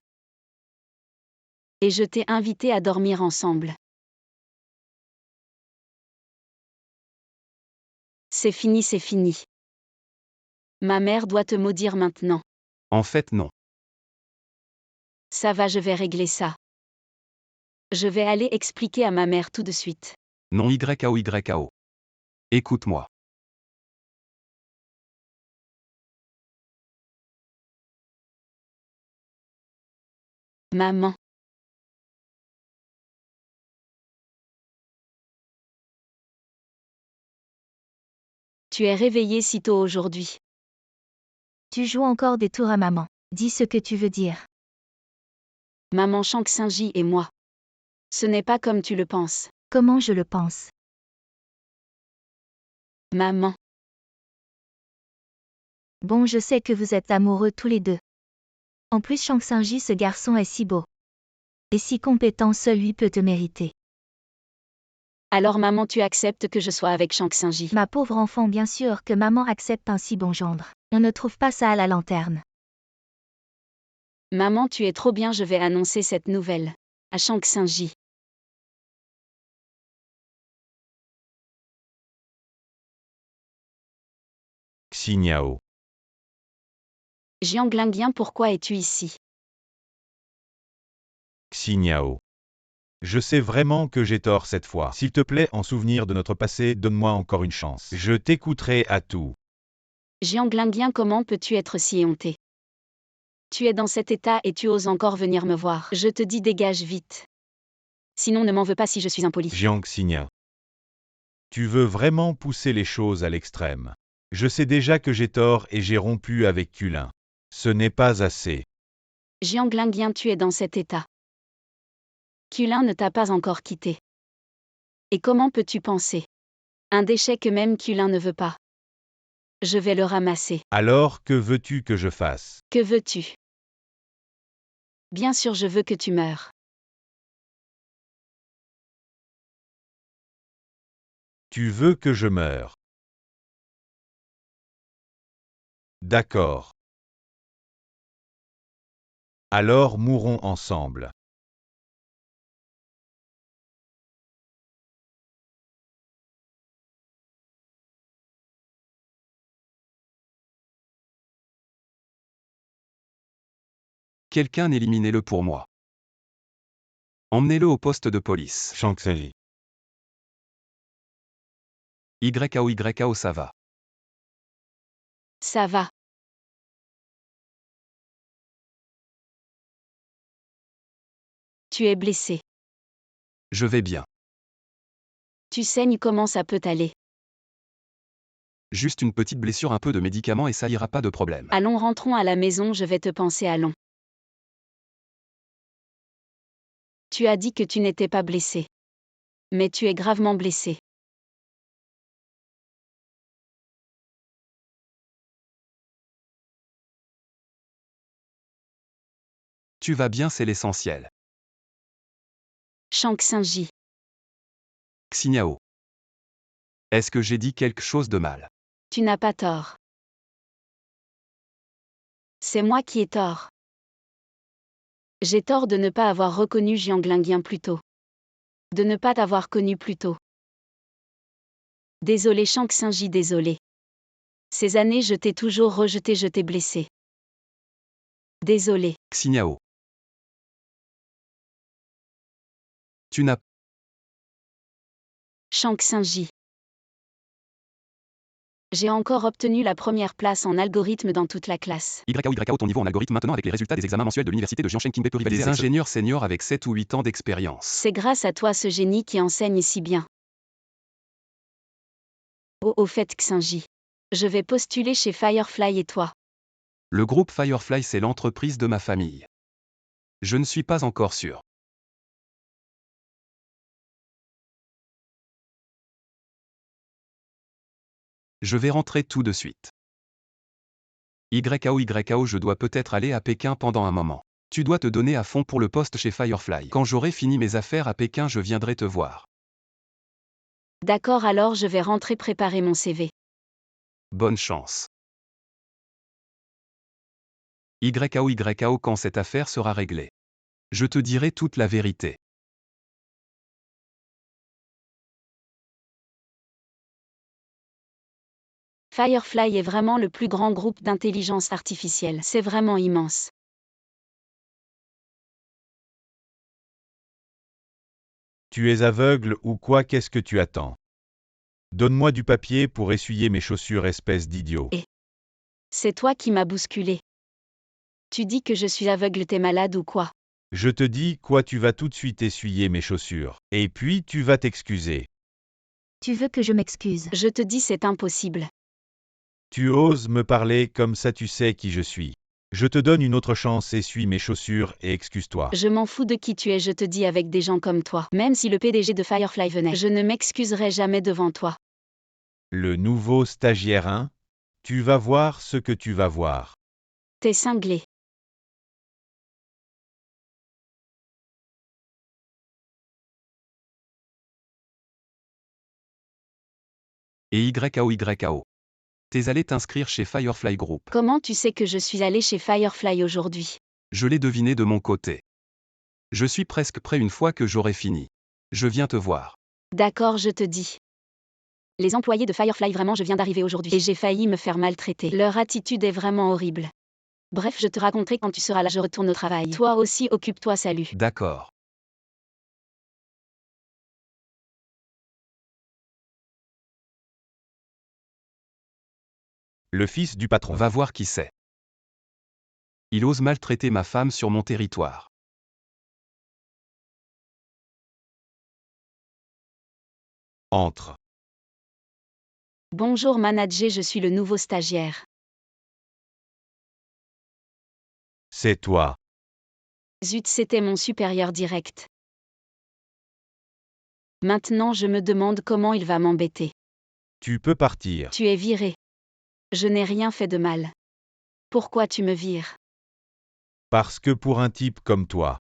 Et je t'ai invité à dormir ensemble. C'est fini, c'est fini. Ma mère doit te maudire maintenant. En fait, non. Ça va, je vais régler ça. Je vais aller expliquer à ma mère tout de suite. Non, YKO. Écoute-moi. Maman. Tu es réveillée si tôt aujourd'hui. Tu joues encore des tours à maman. Dis ce que tu veux dire. Maman Shang Xingji et moi. Ce n'est pas comme tu le penses. Comment je le pense. Maman. Bon, je sais que vous êtes amoureux tous les deux. En plus, Shang Xingji, ce garçon est si beau. Et si compétent, seul lui peut te mériter. Alors maman, tu acceptes que je sois avec Shang Xingji. Ma pauvre enfant, bien sûr que maman accepte un si bon gendre. On ne trouve pas ça à la lanterne. Maman, tu es trop bien, je vais annoncer cette nouvelle. À Shang Xingji. Xiao. Jiang Linguien, pourquoi es-tu ici? Xiao. Je sais vraiment que j'ai tort cette fois. S'il te plaît, en souvenir de notre passé, donne-moi encore une chance. Je t'écouterai à tout. Jiang Linguien, comment peux-tu être si éhonté? Tu es dans cet état et tu oses encore venir me voir. Je te dis dégage vite. Sinon ne m'en veux pas si je suis impoli. Jiang Xingya. Tu veux vraiment pousser les choses à l'extrême. Je sais déjà que j'ai tort et j'ai rompu avec Kulin. Ce n'est pas assez. Jiang Linguien, tu es dans cet état. Kulin ne t'a pas encore quitté. Et comment peux-tu penser? Un déchet que même Kulin ne veut pas. Je vais le ramasser. Alors, que veux-tu que je fasse? Que veux-tu? Bien sûr, je veux que tu meures. Tu veux que je meure? D'accord. Alors mourons ensemble. Quelqu'un éliminez-le pour moi. Emmenez-le au poste de police. Shang Xingji. YKO, ça va. Ça va. Tu es blessé. Je vais bien. Tu saignes, comment ça peut aller? Juste une petite blessure, un peu de médicaments et ça ira, pas de problème. Allons, rentrons à la maison, je vais te penser, allons. Tu as dit que tu n'étais pas blessé. Mais tu es gravement blessé. Tu vas bien, c'est l'essentiel. Shang Xingji. Xiao. Est-ce que j'ai dit quelque chose de mal? Tu n'as pas tort. C'est moi qui ai tort. J'ai tort de ne pas avoir reconnu Jiang Linguien plus tôt. De ne pas t'avoir connu plus tôt. Désolé Shang Xingji, désolé. Ces années je t'ai toujours rejeté, je t'ai blessé. Désolé. Xinyao. Tu n'as Shang Xingji. J'ai encore obtenu la première place en algorithme dans toute la classe. YAO ton niveau en algorithme maintenant avec les résultats des examens mensuels de l'université de Jiangshan Qingpei rivalisés. Des ingénieurs seniors avec 7 ou 8 ans d'expérience. C'est grâce à toi ce génie qui enseigne si bien. Oh, au fait Xingji. Je vais postuler chez Firefly et toi? Le groupe Firefly c'est l'entreprise de ma famille. Je ne suis pas encore sûr. Je vais rentrer tout de suite. YAO je dois peut-être aller à Pékin pendant un moment. Tu dois te donner à fond pour le poste chez Firefly. Quand j'aurai fini mes affaires à Pékin je viendrai te voir. D'accord, alors je vais rentrer préparer mon CV. Bonne chance. YAO quand cette affaire sera réglée. Je te dirai toute la vérité. Firefly est vraiment le plus grand groupe d'intelligence artificielle. C'est vraiment immense. Tu es aveugle ou quoi? Qu'est-ce que tu attends? Donne-moi du papier pour essuyer mes chaussures, espèce d'idiot. C'est toi qui m'as bousculé. Tu dis que je suis aveugle, t'es malade ou quoi? Je te dis quoi? Tu vas tout de suite essuyer mes chaussures. Et puis tu vas t'excuser. Tu veux que je m'excuse? Je te dis c'est impossible. Tu oses me parler comme ça? Tu sais qui je suis. Je te donne une autre chance, essuie mes chaussures et excuse-toi. Je m'en fous de qui tu es, je te dis avec des gens comme toi. Même si le PDG de Firefly venait, je ne m'excuserai jamais devant toi. Le nouveau stagiaire 1? Tu vas voir ce que tu vas voir. T'es cinglé. Et YAO. T'es allé t'inscrire chez Firefly Group. Comment tu sais que je suis allé chez Firefly aujourd'hui? Je l'ai deviné de mon côté. Je suis presque prêt une fois que j'aurai fini. Je viens te voir. D'accord, je te dis. Les employés de Firefly, vraiment, je viens d'arriver aujourd'hui et j'ai failli me faire maltraiter. Leur attitude est vraiment horrible. Bref, je te raconterai quand tu seras là, je retourne au travail. Toi aussi, occupe-toi, salut. D'accord. Le fils du patron. Va voir qui c'est. Il ose maltraiter ma femme sur mon territoire. Entre. Bonjour manager, je suis le nouveau stagiaire. C'est toi. Zut, c'était mon supérieur direct. Maintenant je me demande comment il va m'embêter. Tu peux partir. Tu es viré. Je n'ai rien fait de mal. Pourquoi tu me vires? Parce que pour un type comme toi,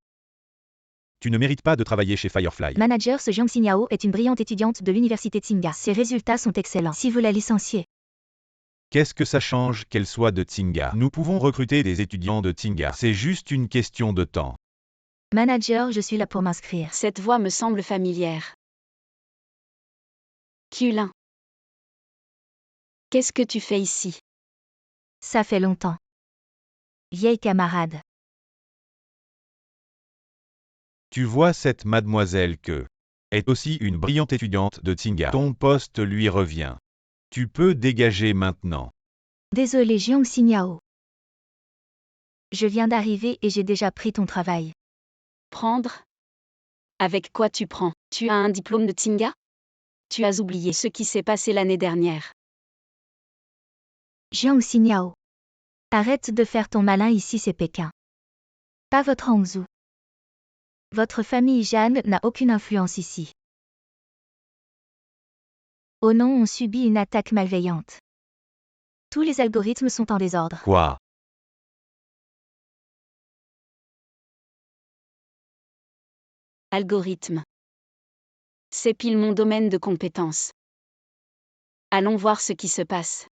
tu ne mérites pas de travailler chez Firefly. Manager, ce Jiang Xinyao est une brillante étudiante de l'université Tsinghua. Ses résultats sont excellents. Si vous la licenciez, Qu'est-ce que ça change qu'elle soit de Tsinghua? Nous pouvons recruter des étudiants de Tsinghua. C'est juste une question de temps. manager, je suis là pour m'inscrire. Cette voix me semble familière. Kulin. Qu'est-ce que tu fais ici? Ça fait longtemps. Vieille camarade. Tu vois cette mademoiselle que est aussi une brillante étudiante de Tsinghua. Ton poste lui revient. Tu peux dégager maintenant. Désolé Jiang Xinyao. Je viens d'arriver et j'ai déjà pris ton travail. Prendre? Avec quoi tu prends? Tu as un diplôme de Tsinghua? Tu as oublié ce qui s'est passé l'année dernière. Jiang Xinyao. Arrête de faire ton malin, ici c'est Pékin. Pas votre Hangzhou. Votre famille Jeanne n'a aucune influence ici. Oh non, on subit une attaque malveillante. Tous les algorithmes sont en désordre. Quoi? Algorithme. C'est pile mon domaine de compétence. Allons voir ce qui se passe.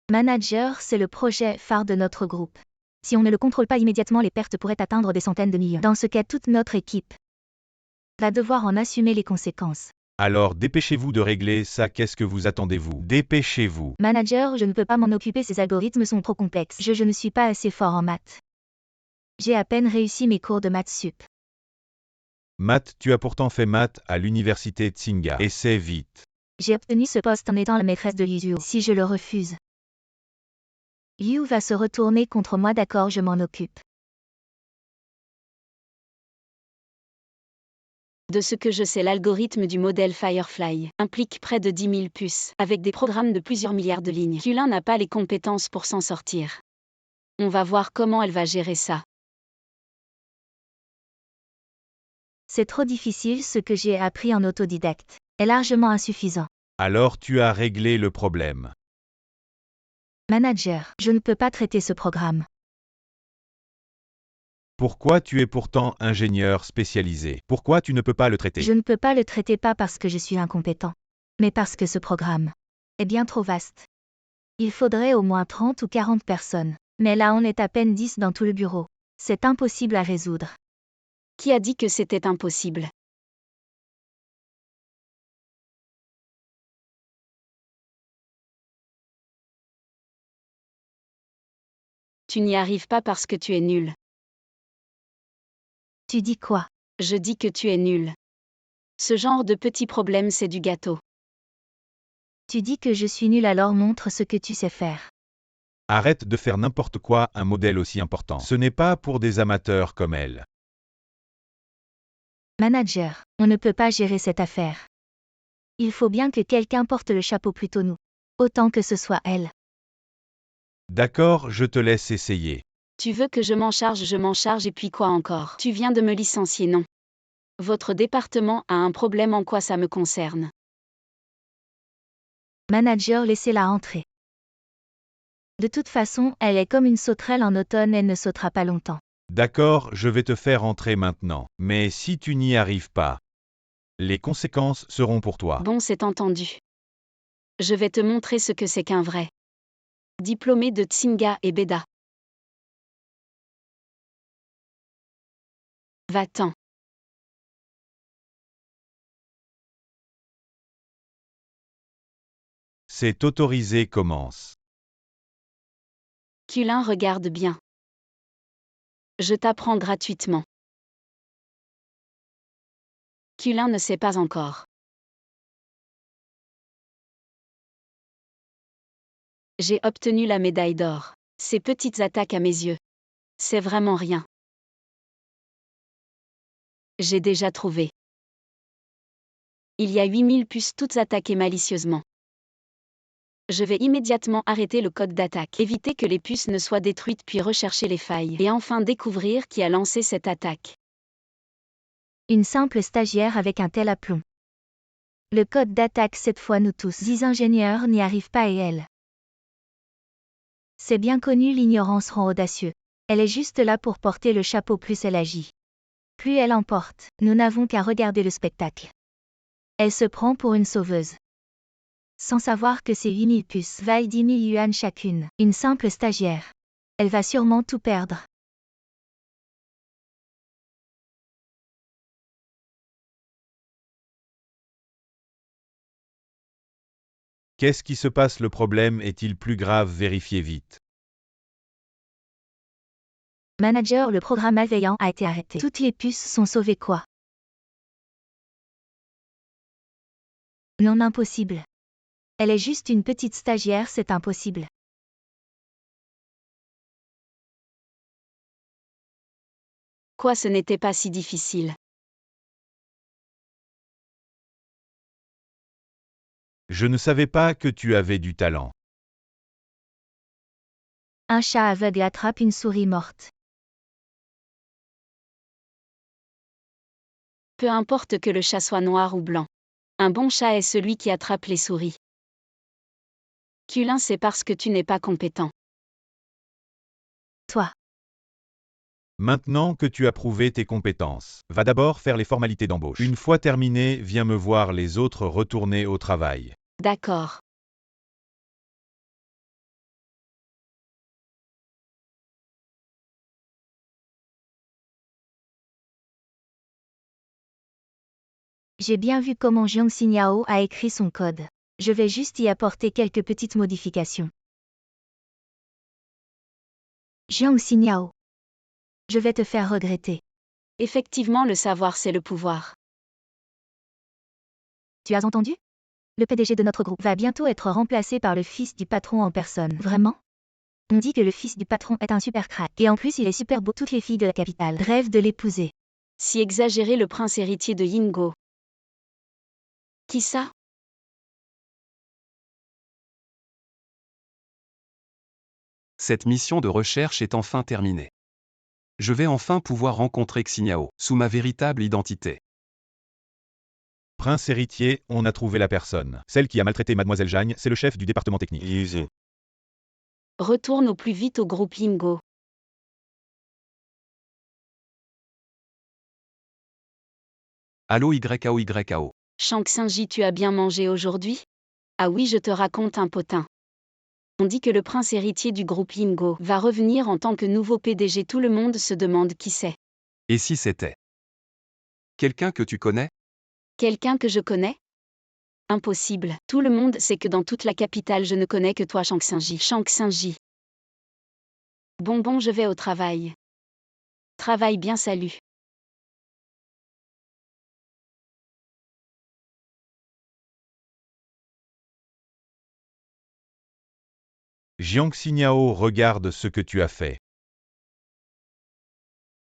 Manager, c'est le projet phare de notre groupe. Si on ne le contrôle pas immédiatement, les pertes pourraient atteindre des centaines de millions. Dans ce cas, toute notre équipe va devoir en assumer les conséquences. Alors dépêchez-vous de régler ça, qu'est-ce que vous attendez-vous? Dépêchez-vous. Manager, je ne peux pas m'en occuper, ces algorithmes sont trop complexes. Je ne suis pas assez fort en maths. J'ai à peine réussi mes cours de maths sup. Matt, tu as pourtant fait maths à l'université Tsinga. Essaie vite. J'ai obtenu ce poste en étant la maîtresse de Liu. Si je le refuse, Liu va se retourner contre moi, d'accord, je m'en occupe. De ce que je sais, l'algorithme du modèle Firefly implique près de 10 000 puces, avec des programmes de plusieurs milliards de lignes. Kulin n'a pas les compétences pour s'en sortir. On va voir comment elle va gérer ça. C'est trop difficile, ce que j'ai appris en autodidacte est largement insuffisant. Alors tu as réglé le problème. Manager, je ne peux pas traiter ce programme. Pourquoi tu es pourtant ingénieur spécialisé? Pourquoi tu ne peux pas le traiter? Je ne peux pas le traiter, pas parce que je suis incompétent, mais parce que ce programme est bien trop vaste. Il faudrait au moins 30 ou 40 personnes. Mais là on est à peine 10 dans tout le bureau. C'est impossible à résoudre. Qui a dit que c'était impossible? Tu n'y arrives pas parce que tu es nul. Tu dis quoi? Je dis que tu es nul. Ce genre de petits problèmes, c'est du gâteau. Tu dis que je suis nul, alors montre ce que tu sais faire. Arrête de faire n'importe quoi, un modèle aussi important. Ce n'est pas pour des amateurs comme elle. Manager, on ne peut pas gérer cette affaire. Il faut bien que quelqu'un porte le chapeau, plutôt nous. Autant que ce soit elle. D'accord, je te laisse essayer. Tu veux que je m'en charge et puis quoi encore? Tu viens de me licencier, non? Votre département a un problème, en quoi ça me concerne? Manager, laissez-la entrer. De toute façon, elle est comme une sauterelle en automne, elle ne sautera pas longtemps. D'accord, je vais te faire entrer maintenant. Mais si tu n'y arrives pas, les conséquences seront pour toi. Bon, c'est entendu. Je vais te montrer ce que c'est qu'un vrai diplômé de Tsinga et Beda. Va-t'en. C'est autorisé, commence. Kulin, regarde bien. Je t'apprends gratuitement. Kulin ne sait pas encore. J'ai obtenu la médaille d'or. Ces petites attaques à mes yeux, c'est vraiment rien. J'ai déjà trouvé. Il y a 8000 puces toutes attaquées malicieusement. Je vais immédiatement arrêter le code d'attaque, éviter que les puces ne soient détruites, puis rechercher les failles, et enfin découvrir qui a lancé cette attaque. Une simple stagiaire avec un tel aplomb. Le code d'attaque, cette fois nous tous 10 ingénieurs n'y arrivent pas, et elle. C'est bien connu, l'ignorance rend audacieux. Elle est juste là pour porter le chapeau, plus elle agit, plus elle emporte. Nous n'avons qu'à regarder le spectacle. Elle se prend pour une sauveuse, sans savoir que ces 8000 puces valent 10 000 yuan chacune. Une simple stagiaire. Elle va sûrement tout perdre. Qu'est-ce qui se passe? Le problème est-il plus grave? Vérifiez vite. Manager, le programme malveillant a été arrêté. Toutes les puces sont sauvées, quoi? Non, impossible. Elle est juste une petite stagiaire, c'est impossible. Quoi, ce n'était pas si difficile. Je ne savais pas que tu avais du talent. Un chat aveugle attrape une souris morte. Peu importe que le chat soit noir ou blanc. Un bon chat est celui qui attrape les souris. Kulin, c'est parce que tu n'es pas compétent. Toi. Maintenant que tu as prouvé tes compétences, va d'abord faire les formalités d'embauche. Une fois terminé, viens me voir, les autres retourner au travail. D'accord. J'ai bien vu comment Jiang Xiniao a écrit son code. Je vais juste y apporter quelques petites modifications. Jiang Xiniao. Je vais te faire regretter. Effectivement, le savoir, c'est le pouvoir. Tu as entendu? Le PDG de notre groupe va bientôt être remplacé par le fils du patron en personne. Vraiment? On dit que le fils du patron est un super crack. Et en plus, il est super beau. Toutes les filles de la capitale rêvent de l'épouser. Si exagéré, le prince héritier de Yingo. Qui ça? Cette mission de recherche est enfin terminée. Je vais enfin pouvoir rencontrer Xinyao, sous ma véritable identité. Prince héritier, on a trouvé la personne. Celle qui a maltraité Mademoiselle Jagne, c'est le chef du département technique. Easy. Retourne au plus vite au groupe Yingo. Allô YAO. Shang Xingji, tu as bien mangé aujourd'hui? Ah oui, je te raconte un potin. On dit que le prince héritier du groupe Yingo va revenir en tant que nouveau PDG. Tout le monde se demande qui c'est. Et si c'était quelqu'un que tu connais? Quelqu'un que je connais? Impossible. Tout le monde sait que dans toute la capitale, je ne connais que toi, Shang Xingji. Shang Xingji. Bon, je vais au travail. Travaille bien, salut. Jiang Xiniao, regarde ce que tu as fait.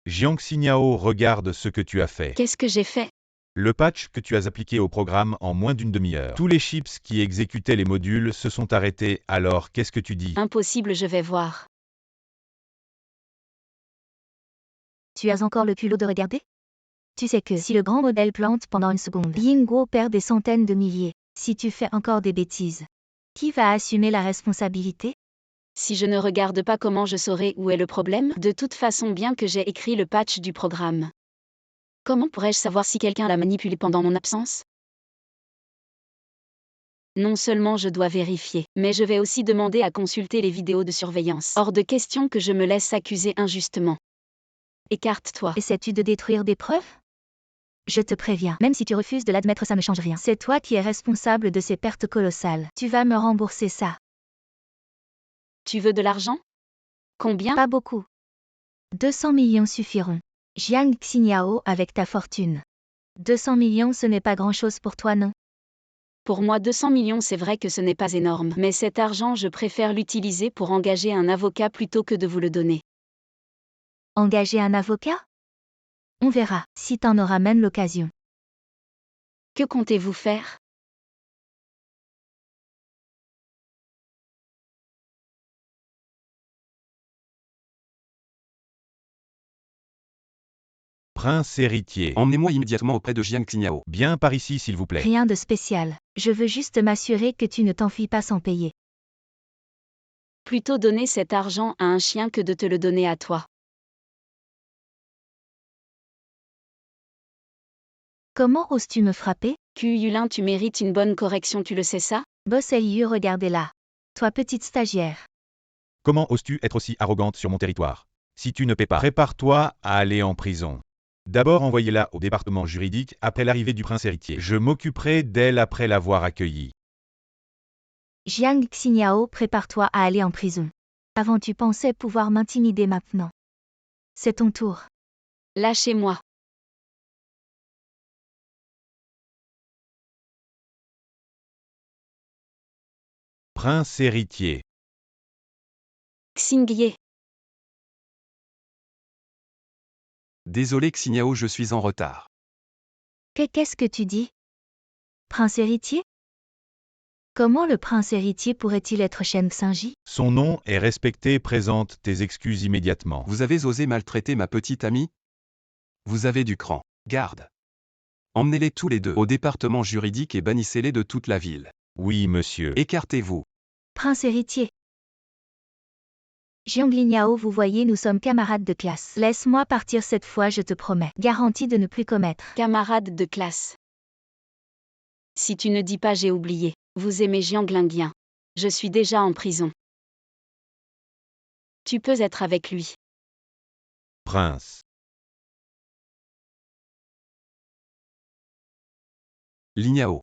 Jiang Xiniao, regarde ce que tu as fait. Qu'est-ce que j'ai fait? Le patch que tu as appliqué au programme en moins d'une demi-heure. Tous les chips qui exécutaient les modules se sont arrêtés, alors qu'est-ce que tu dis? Impossible, je vais voir. Tu as encore le culot de regarder? Tu sais que si le grand modèle plante pendant une seconde, Yingo perd des centaines de milliers. Si tu fais encore des bêtises, qui va assumer la responsabilité? Si je ne regarde pas, comment je saurai où est le problème? De toute façon, bien que j'ai écrit le patch du programme. Comment pourrais-je savoir si quelqu'un l'a manipulé pendant mon absence? Non seulement je dois vérifier, mais je vais aussi demander à consulter les vidéos de surveillance. Hors de question que je me laisse accuser injustement. Écarte-toi. Essaies-tu de détruire des preuves? Je te préviens, même si tu refuses de l'admettre, ça ne change rien. C'est toi qui es responsable de ces pertes colossales. Tu vas me rembourser ça. Tu veux de l'argent? Combien? Pas beaucoup. 200 millions suffiront. Jiang Xiniao avec ta fortune. 200 millions, ce n'est pas grand-chose pour toi, non? Pour moi, 200 millions, c'est vrai que ce n'est pas énorme. Mais cet argent, je préfère l'utiliser pour engager un avocat plutôt que de vous le donner. Engager un avocat? On verra, si t'en auras même l'occasion. Que comptez-vous faire? Prince héritier. Emmenez-moi immédiatement auprès de Jiang Xinyao. Bien par ici s'il vous plaît. Rien de spécial. Je veux juste m'assurer que tu ne t'enfuis pas sans payer. Plutôt donner cet argent à un chien que de te le donner à toi. Comment oses-tu me frapper? Yulin, tu mérites une bonne correction, tu le sais ça? Boss Liu, regardez-la. Toi petite stagiaire. Comment oses-tu être aussi arrogante sur mon territoire? Si tu ne paies pas, prépare-toi à aller en prison. D'abord envoyez-la au département juridique après l'arrivée du prince héritier. Je m'occuperai d'elle après l'avoir accueillie. Jiang Xiniao, prépare-toi à aller en prison. Avant tu pensais pouvoir m'intimider, maintenant. C'est ton tour. Lâchez-moi. Prince héritier. Xingye. Désolé Xinyao, je suis en retard. Qu'est-ce que tu dis? Prince héritier? Comment le prince héritier pourrait-il être Shen Xingji? Son nom est respecté, présente tes excuses immédiatement. Vous avez osé maltraiter ma petite amie? Vous avez du cran. Garde. Emmenez-les tous les deux au département juridique et bannissez-les de toute la ville. Oui, monsieur. Écartez-vous. Prince héritier. Jiang Lignao, vous voyez, nous sommes camarades de classe. Laisse-moi partir cette fois, je te promets. Garantie de ne plus commettre. Camarade de classe. Si tu ne dis pas, j'ai oublié. Vous aimez Jiang Linguien. Je suis déjà en prison. Tu peux être avec lui. Prince. Lignao.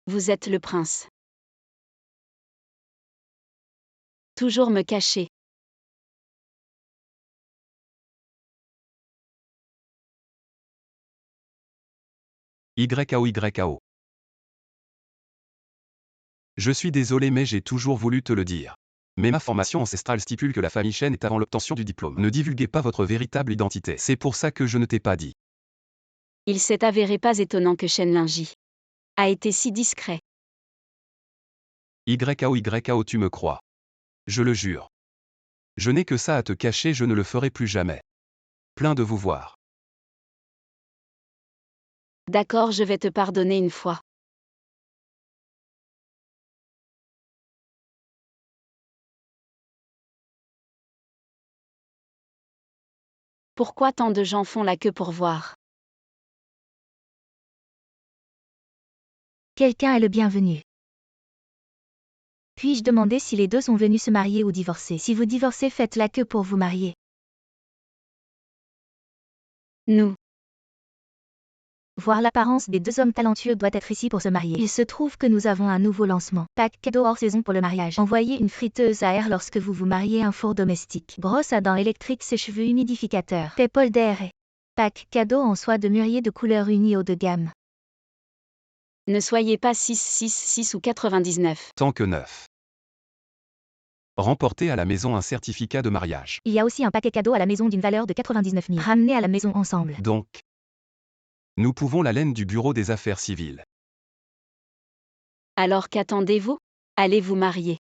Vous êtes le prince. Toujours me cacher. YAO. Je suis désolé mais j'ai toujours voulu te le dire. Mais ma formation ancestrale stipule que la famille Shen est avant l'obtention du diplôme. Ne divulguez pas votre véritable identité. C'est pour ça que je ne t'ai pas dit. Il s'est avéré pas étonnant que Shen Lingji a été si discret. YAO tu me crois. Je le jure. Je n'ai que ça à te cacher, je ne le ferai plus jamais. Plein de vous voir. D'accord, je vais te pardonner une fois. Pourquoi tant de gens font la queue pour voir? Quelqu'un est le bienvenu. Puis-je demander si les deux sont venus se marier ou divorcer? Si vous divorcez, faites la queue pour vous marier. Nous. Voir l'apparence des deux hommes talentueux doit être ici pour se marier. Il se trouve que nous avons un nouveau lancement. Pack cadeau hors saison pour le mariage. Envoyez une friteuse à air lorsque vous vous mariez, un four domestique. Brosse à dents électrique, sèche-cheveux, humidificateur. Paypal d'air. Pack cadeau en soie de mûrier de couleur unie haut de gamme. Ne soyez pas 666 ou 99. Tant que 9. Remportez à la maison un certificat de mariage. Il y a aussi un paquet cadeau à la maison d'une valeur de 99 000. Ramenez à la maison ensemble. Donc, nous pouvons la laine du bureau des affaires civiles. Alors qu'attendez-vous? Allez vous marier.